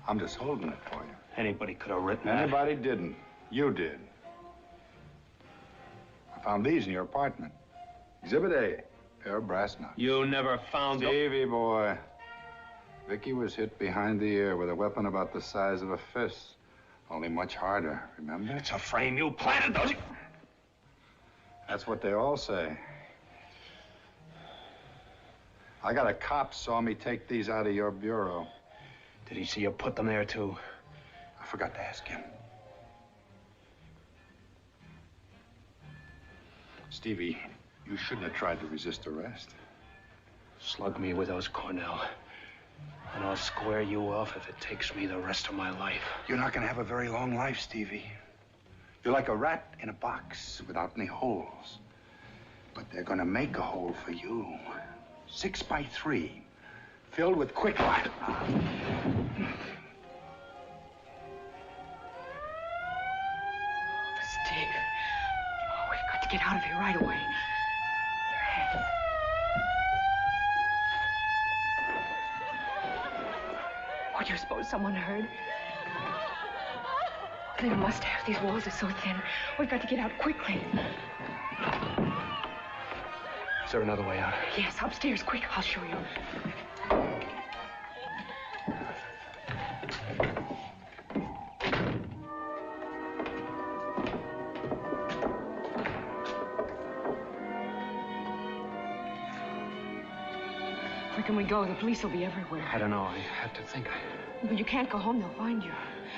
I'm just holding it for you. Anybody could have written that. Anybody didn't. You did. I found these in your apartment. Exhibit A, pair of brass knucks. You never found them. Stevie boy. Vicki was hit behind the ear with a weapon about the size of a fist. Only much harder, remember? It's a frame you planted, those. That's what they all say. I got a cop saw me take these out of your bureau. Did he see you put them there, too? I forgot to ask him. Stevie, you shouldn't have tried to resist arrest. Slug me with those Cornell, and I'll square you off if it takes me the rest of my life. You're not going to have a very long life, Stevie. You're like a rat in a box without any holes. But they're going to make a hole for you. 6 by 3, filled with quicklime. Steve. Oh, we've got to get out of here right away. Your hands. What do you suppose someone heard? They must have. These walls are so thin. We've got to get out quickly. Is there another way out? Yes, upstairs. Quick, I'll show you. Where can we go? The police will be everywhere. I don't know. I have to think. But you can't go home. They'll find you. I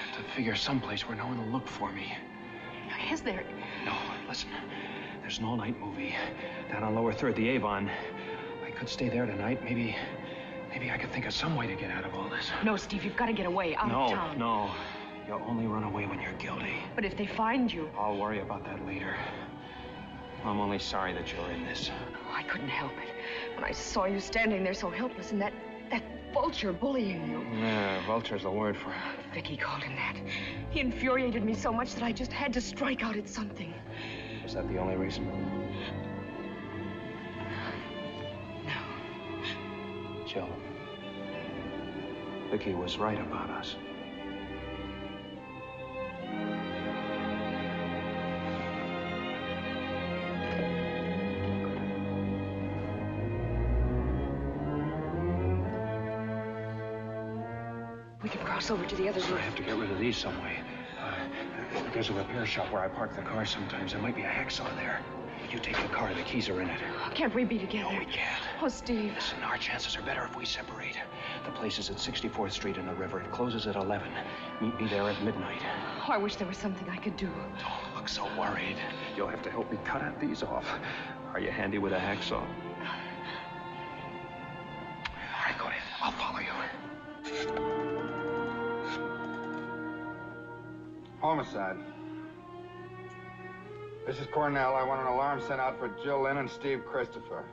have to figure someplace where no one will look for me. Is there? No, listen. There's an all-night movie down on Lower 3rd, the Avon. I could stay there tonight. Maybe I could think of some way to get out of all this. No, Steve, you've got to get away, out of town. No. You'll only run away when you're guilty. But if they find you... I'll worry about that later. I'm only sorry that you're in this. Oh, I couldn't help it. When I saw you standing there so helpless and that vulture bullying you. Yeah, vulture's the word for it. Vicki called him that. He infuriated me so much that I just had to strike out at something. Was that the only reason? No. Jill, Vicki was right about us. We can cross over to the other room. I have to get rid of these some way. There's a repair shop where I park the car sometimes. There might be a hacksaw there. You take the car. The keys are in it. Can't we be together? No, we can't. Oh, Steve. Listen, our chances are better if we separate. The place is at 64th Street in the river. It closes at 11. Meet me there at midnight. Oh, I wish there was something I could do. Don't look so worried. You'll have to help me cut these off. Are you handy with a hacksaw? All right, go ahead. I'll follow you. Homicide. This is Cornell. I want an alarm sent out for Jill Lynn and Steve Christopher.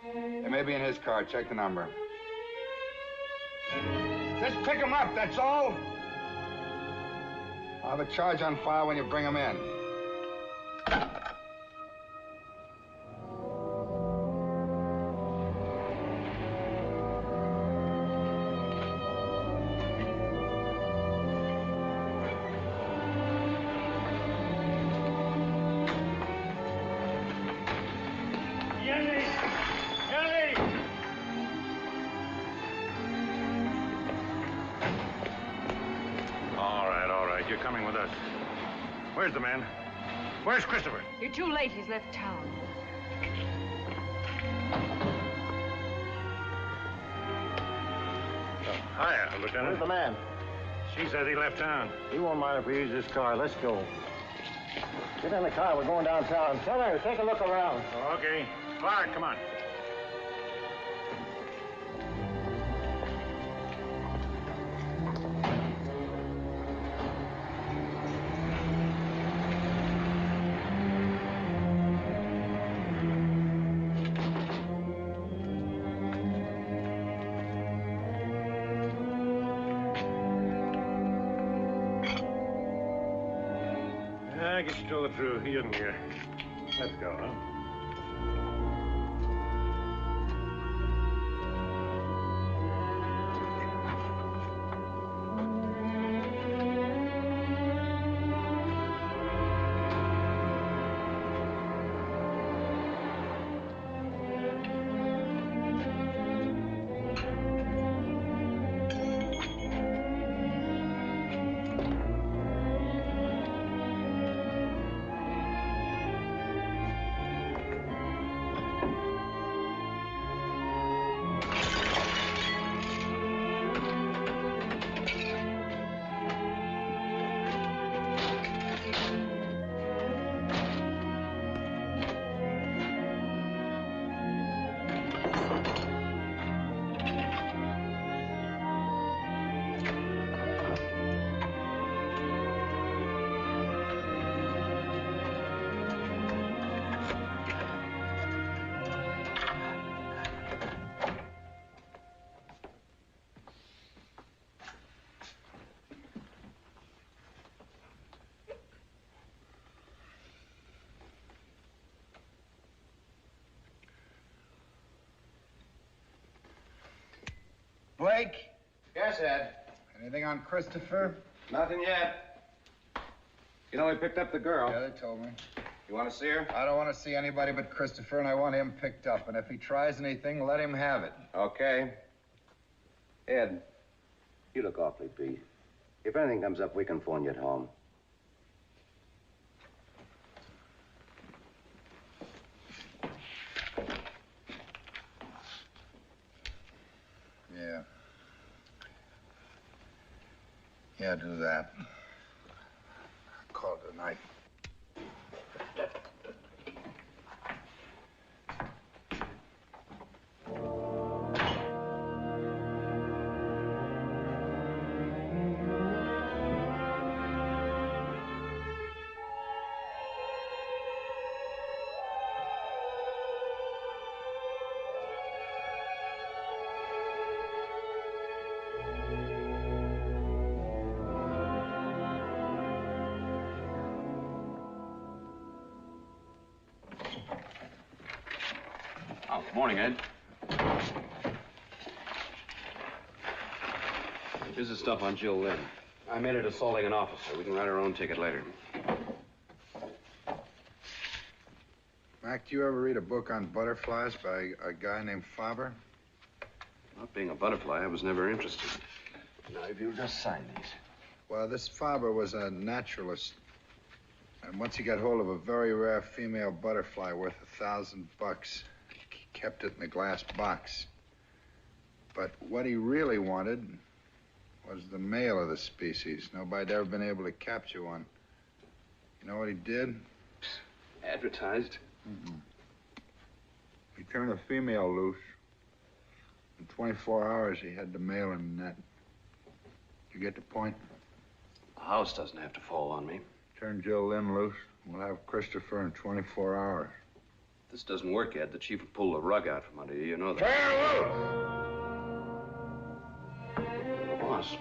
They may be in his car. Check the number. Just pick them up, that's all. I'll have a charge on file when you bring them in. You're coming with us. Where's the man? Where's Christopher? You're too late. He's left town. Hiya, Lieutenant. Where's the man? She says he left town. He won't mind if we use this car. Let's go. Get in the car. We're going downtown. Tell her, take a look around. Okay. Clark, come on. I guess you told the truth. He isn't here. Let's go, huh? Blake? Yes, Ed. Anything on Christopher? Nothing yet. You know, we picked up the girl. Yeah, they told me. You want to see her? I don't want to see anybody but Christopher, and I want him picked up. And if he tries anything, let him have it. Okay. Ed, you look awfully beat. If anything comes up, we can phone you at home. Yeah. Yeah, do that. Call it a night. Oh, morning, Ed. Here's the stuff on Jill Lynn. I made it assaulting an officer. We can write our own ticket later. Mac, do you ever read a book on butterflies by a guy named Faber? Not being a butterfly, I was never interested. Now, if you'll just sign these. Well, this Faber was a naturalist. And once he got hold of a very rare female butterfly worth $1,000, he kept it in a glass box. But what he really wanted was the male of the species. Nobody'd ever been able to capture one. You know what he did? Advertised? Mm-hmm. He turned the female loose. In 24 hours, he had the male in the net. You get the point? The house doesn't have to fall on me. Turn Jill Lynn loose. We'll have Christopher in 24 hours. If this doesn't work, Ed, the chief will pull the rug out from under you. You know that. Turn loose! Boss.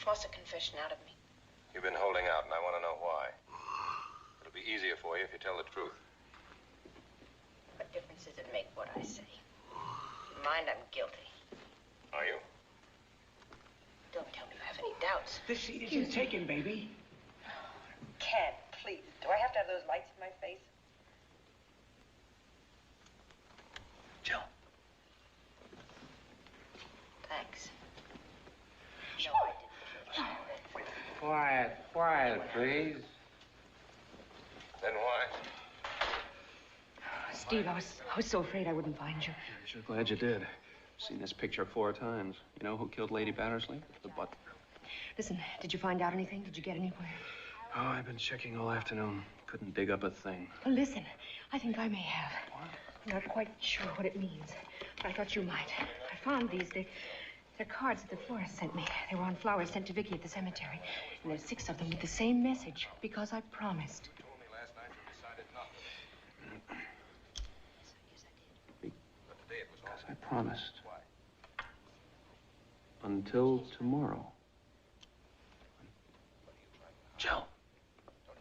Force a confession out of me. You've been holding out, and I want to know why. It'll be easier for you if you tell the truth. What difference does it make what I say? Keep in mind, I'm guilty. Are you? Don't tell me you have any doubts. The seat isn't taken, baby. Ken, please. Do I have to have those lights in my face? Jill. Thanks. No, I didn't. Quiet, quiet, please. Then why? Steve, I was so afraid I wouldn't find you. I'm sure glad you did. Seen this picture 4 times. You know who killed Lady Battersley? The butler. Listen, did you find out anything? Did you get anywhere? Oh, I've been checking all afternoon. Couldn't dig up a thing. Well, listen, I think I may have. What? I'm not quite sure what it means. I thought you might. I found these. They're cards that the florist sent me. They were on flowers sent to Vicki at the cemetery. And there's 6 of them with the same message. Because I promised. Because I promised. Until tomorrow. Jill,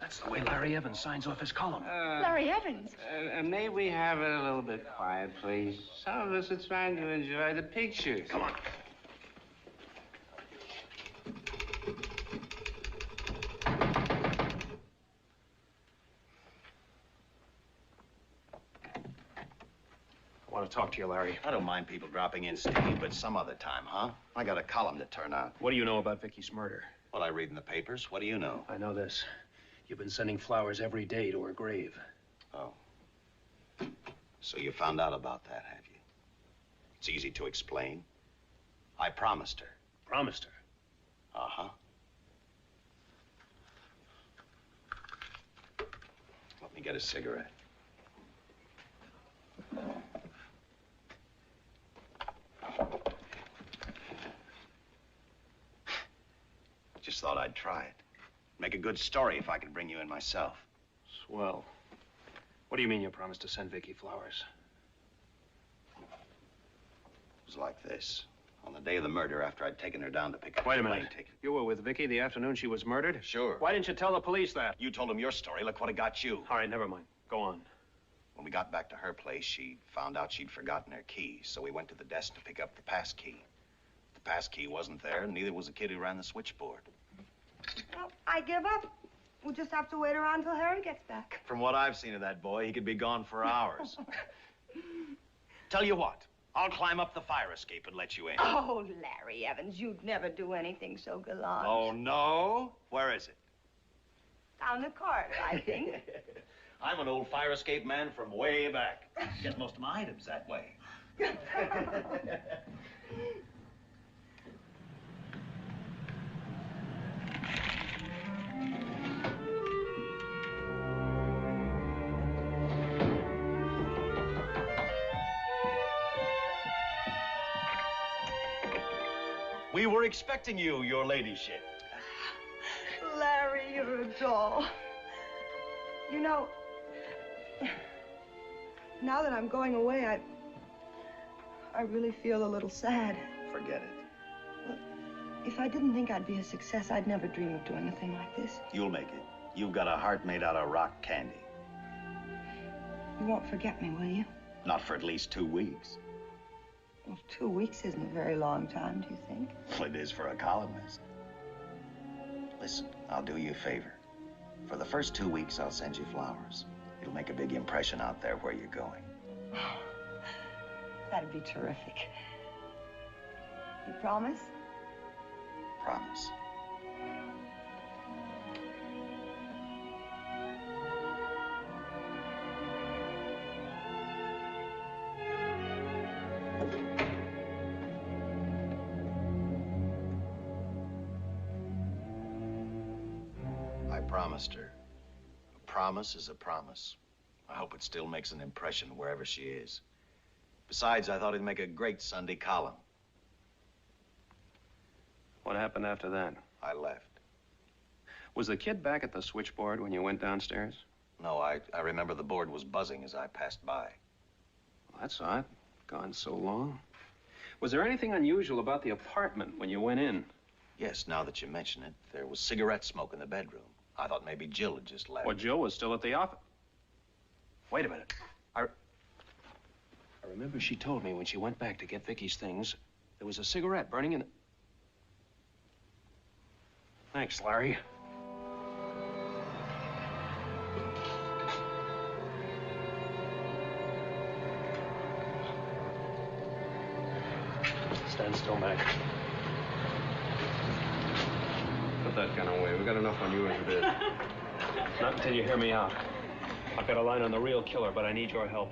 that's the way Larry Evans signs off his column. Larry Evans? May we have it a little bit quiet, please? Some of us are trying to enjoy the pictures. Come on. I want to talk to you, Larry. I don't mind people dropping in, Steve, but some other time, huh? I got a column to turn out. What do you know about Vicki's murder? What I read in the papers. What do you know? I know this. You've been sending flowers every day to her grave. Oh. So you found out about that, have you? It's easy to explain. I promised her. Promised her? Uh-huh. Let me get a cigarette. Just thought I'd try it. Make a good story if I could bring you in myself. Swell. What do you mean you promised to send Vicki flowers? It was like this. On the day of the murder, after I'd taken her down to pick up Wait a the minute. plane ticket. You were with Vicki the afternoon she was murdered? Sure. Why didn't you tell the police that? You told them your story. Look what it got you. All right, never mind. Go on. When we got back to her place, she found out she'd forgotten her keys, so we went to the desk to pick up the pass key. The pass key wasn't there, and neither was the kid who ran the switchboard. Well, I give up. We'll just have to wait around till Harry gets back. From what I've seen of that boy, he could be gone for hours. Tell you what, I'll climb up the fire escape and let you in. Oh, Larry Evans, you'd never do anything so gallant. Oh, no? Where is it? Down the corridor, I think. I'm an old fire escape man from way back. Get most of my items that way. We were expecting you, your ladyship. Larry, you're a doll. You know, now that I'm going away, I really feel a little sad. Forget it. Look, if I didn't think I'd be a success, I'd never dream of doing a thing like this. You'll make it. You've got a heart made out of rock candy. You won't forget me, will you? Not for at least 2 weeks. Well, 2 weeks isn't a very long time, do you think? Well, it is for a columnist. Listen, I'll do you a favor. For the first 2 weeks, I'll send you flowers. It'll make a big impression out there where you're going. Oh, that'd be terrific. You promise? Promise. I promised her. A promise is a promise. I hope it still makes an impression wherever she is. Besides, I thought it'd make a great Sunday column. What happened after that? I left. Was the kid back at the switchboard when you went downstairs? No, I remember the board was buzzing as I passed by. Well, that's odd. Gone so long. Was there anything unusual about the apartment when you went in? Yes, now that you mention it, there was cigarette smoke in the bedroom. I thought maybe Jill had just left. Well, Jill was still at the office. Wait a minute. I remember she told me when she went back to get Vicki's things, there was a cigarette burning in... Thanks, Larry. Stand still, Mac. Put that gun away. We got enough on you as it is. Not until you hear me out. I've got a line on the real killer, but I need your help.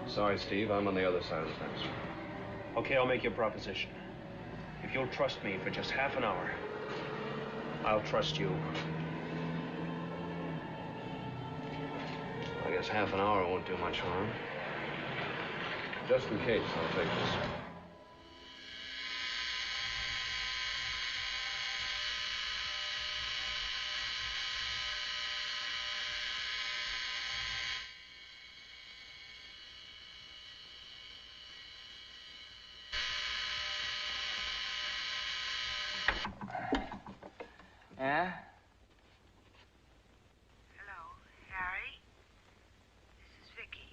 Sorry, Steve. I'm on the other side of the fence. Okay, I'll make you a proposition. If you'll trust me for just half an hour, I'll trust you. I guess half an hour won't do much harm. Just in case, I'll take this. Yeah? Hello, Harry? This is Vicki.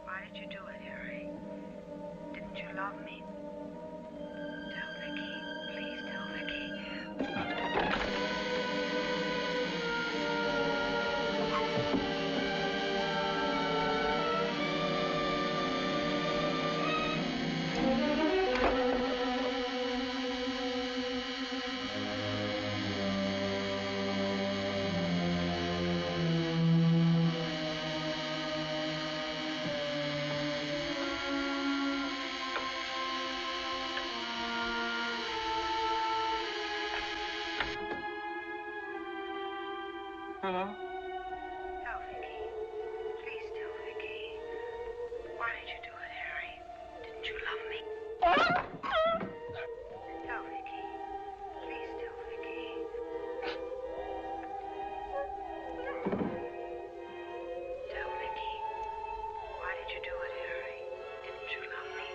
Why did you do it, Harry? Didn't you love me? Tell Vicki. Please tell Vicki. Hello? Tell Vicki. Please tell Vicki. Why did you do it, Harry? Didn't you love me? Tell Vicki. Please tell Vicki. Tell Vicki. Why did you do it, Harry? Didn't you love me?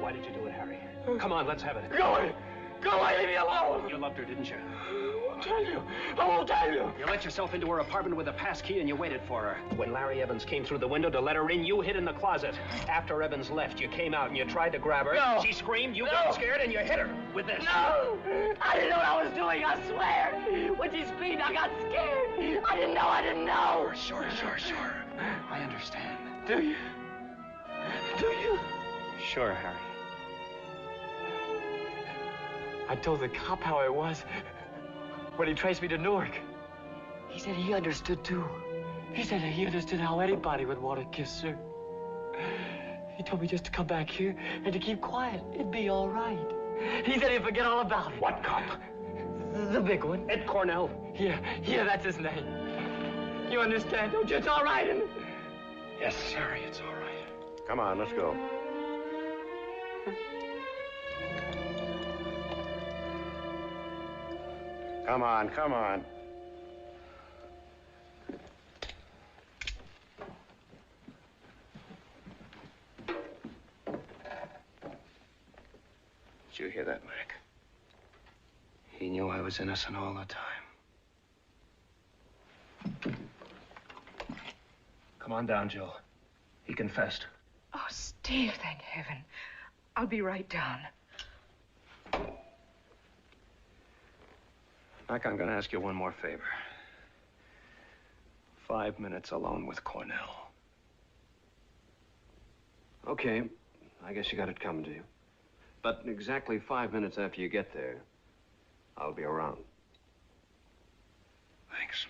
Why did you do it, Harry? Come on, let's have it. Go away! Go away! Leave me alone! You loved her, didn't you? I won't tell you. I won't tell you. You let yourself into her apartment with a pass key and you waited for her. When Larry Evans came through the window to let her in, you hid in the closet. After Evans left, you came out and you tried to grab her. No. She screamed, you got scared, and you hit her with this. No! I didn't know what I was doing, I swear. When she screamed, I got scared. I didn't know. Sure. I understand. Do you? Do you? Sure, Harry. I told the cop how I was when he traced me to Newark. He said he understood, too. He said he understood how anybody would want to kiss her. He told me just to come back here and to keep quiet. It'd be all right. He said he'd forget all about it. What cop? The big one. Ed Cornell. Yeah, that's his name. You understand, don't you? It's all right, isn't it? Yes, Harry, it's all right. Come on, let's go. Come on. Did you hear that, Mac? He knew I was innocent all the time. Come on down, Jill. He confessed. Oh, Steve, thank heaven. I'll be right down. Mac, I'm going to ask you one more favor. 5 minutes alone with Cornell. Okay. I guess you got it coming to you. But exactly 5 minutes after you get there, I'll be around. Thanks.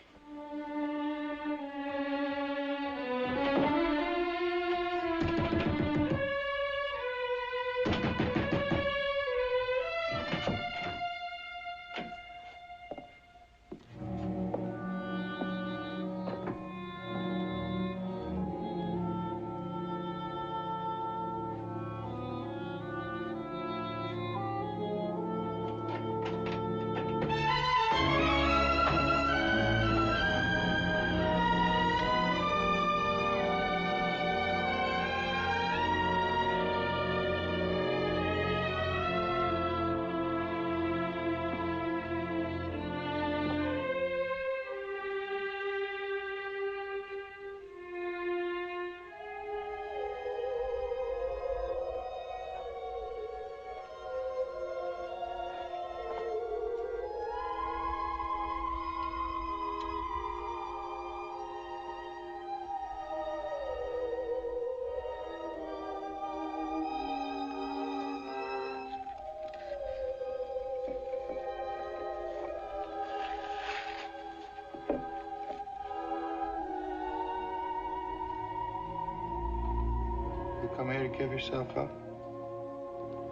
Come here to give yourself up?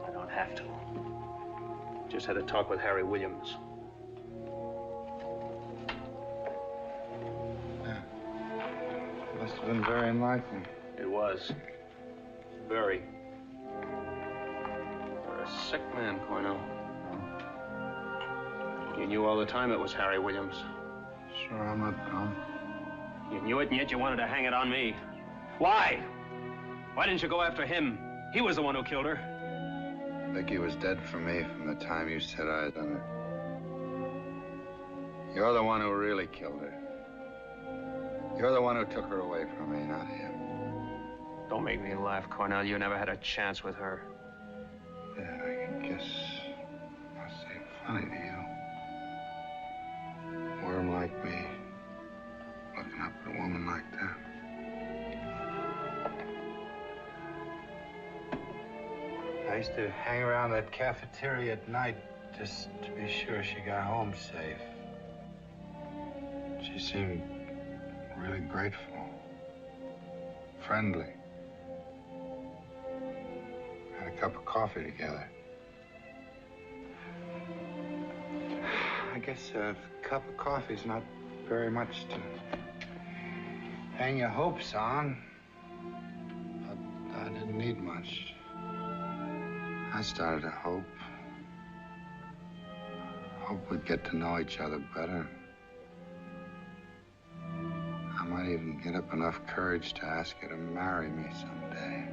I don't have to. Just had a talk with Harry Williams. have been very enlightening. It was. Very. You're a sick man, Cornell. You knew all the time it was Harry Williams. Sure, I'm not dumb. You knew it, and yet you wanted to hang it on me. Why? Why didn't you go after him? He was the one who killed her. Vicki was dead for me from the time you set eyes on her. You're the one who really killed her. You're the one who took her away from me, not him. Don't make me laugh, Cornell. You never had a chance with her. Yeah, I guess must seem funny to you. A worm like me, looking up at a woman like that. I used to hang around that cafeteria at night just to be sure she got home safe. She seemed really grateful, friendly. Had a cup of coffee together. I guess a cup of coffee's not very much to hang your hopes on, but I didn't need much. I started to hope we'd get to know each other better. I might even get up enough courage to ask her to marry me someday.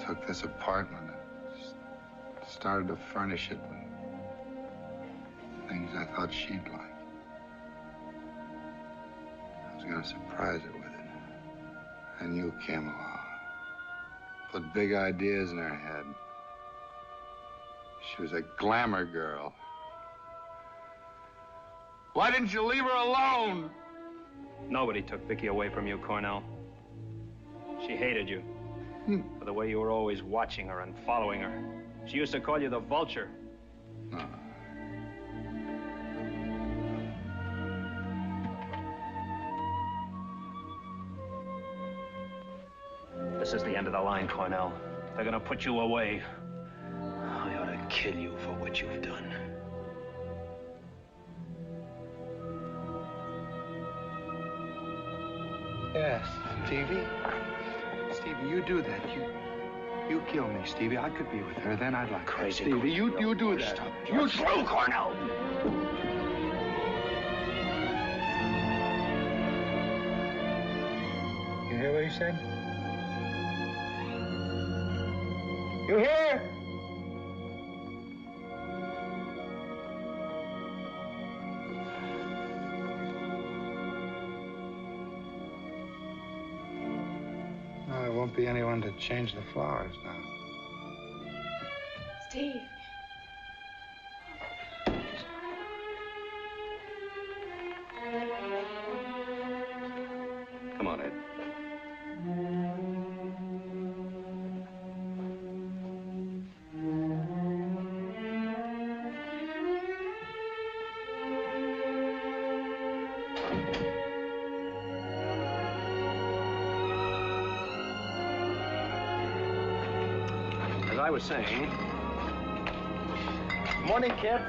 Took this apartment and started to furnish it with things I thought she'd like. I was gonna surprise her with it. And you came along. Put big ideas in her head. She was a glamour girl. Why didn't you leave her alone? Nobody took Vicki away from you, Cornell. She hated you for the way you were always watching her and following her. She used to call you the vulture. No. This is the end of the line, Cornell. They're gonna put you away. I ought to kill you for what you've done. Yes, Stevie. Stevie, you do that. You kill me, Stevie. I could be with her. Then I'd like Crazy. that. Stevie, you do that. Stop. You through, Cornell. You hear what he said? You hear? No, there won't be anyone to change the flowers now. Steve. Come on, Ed. As I was saying... Morning, Kit.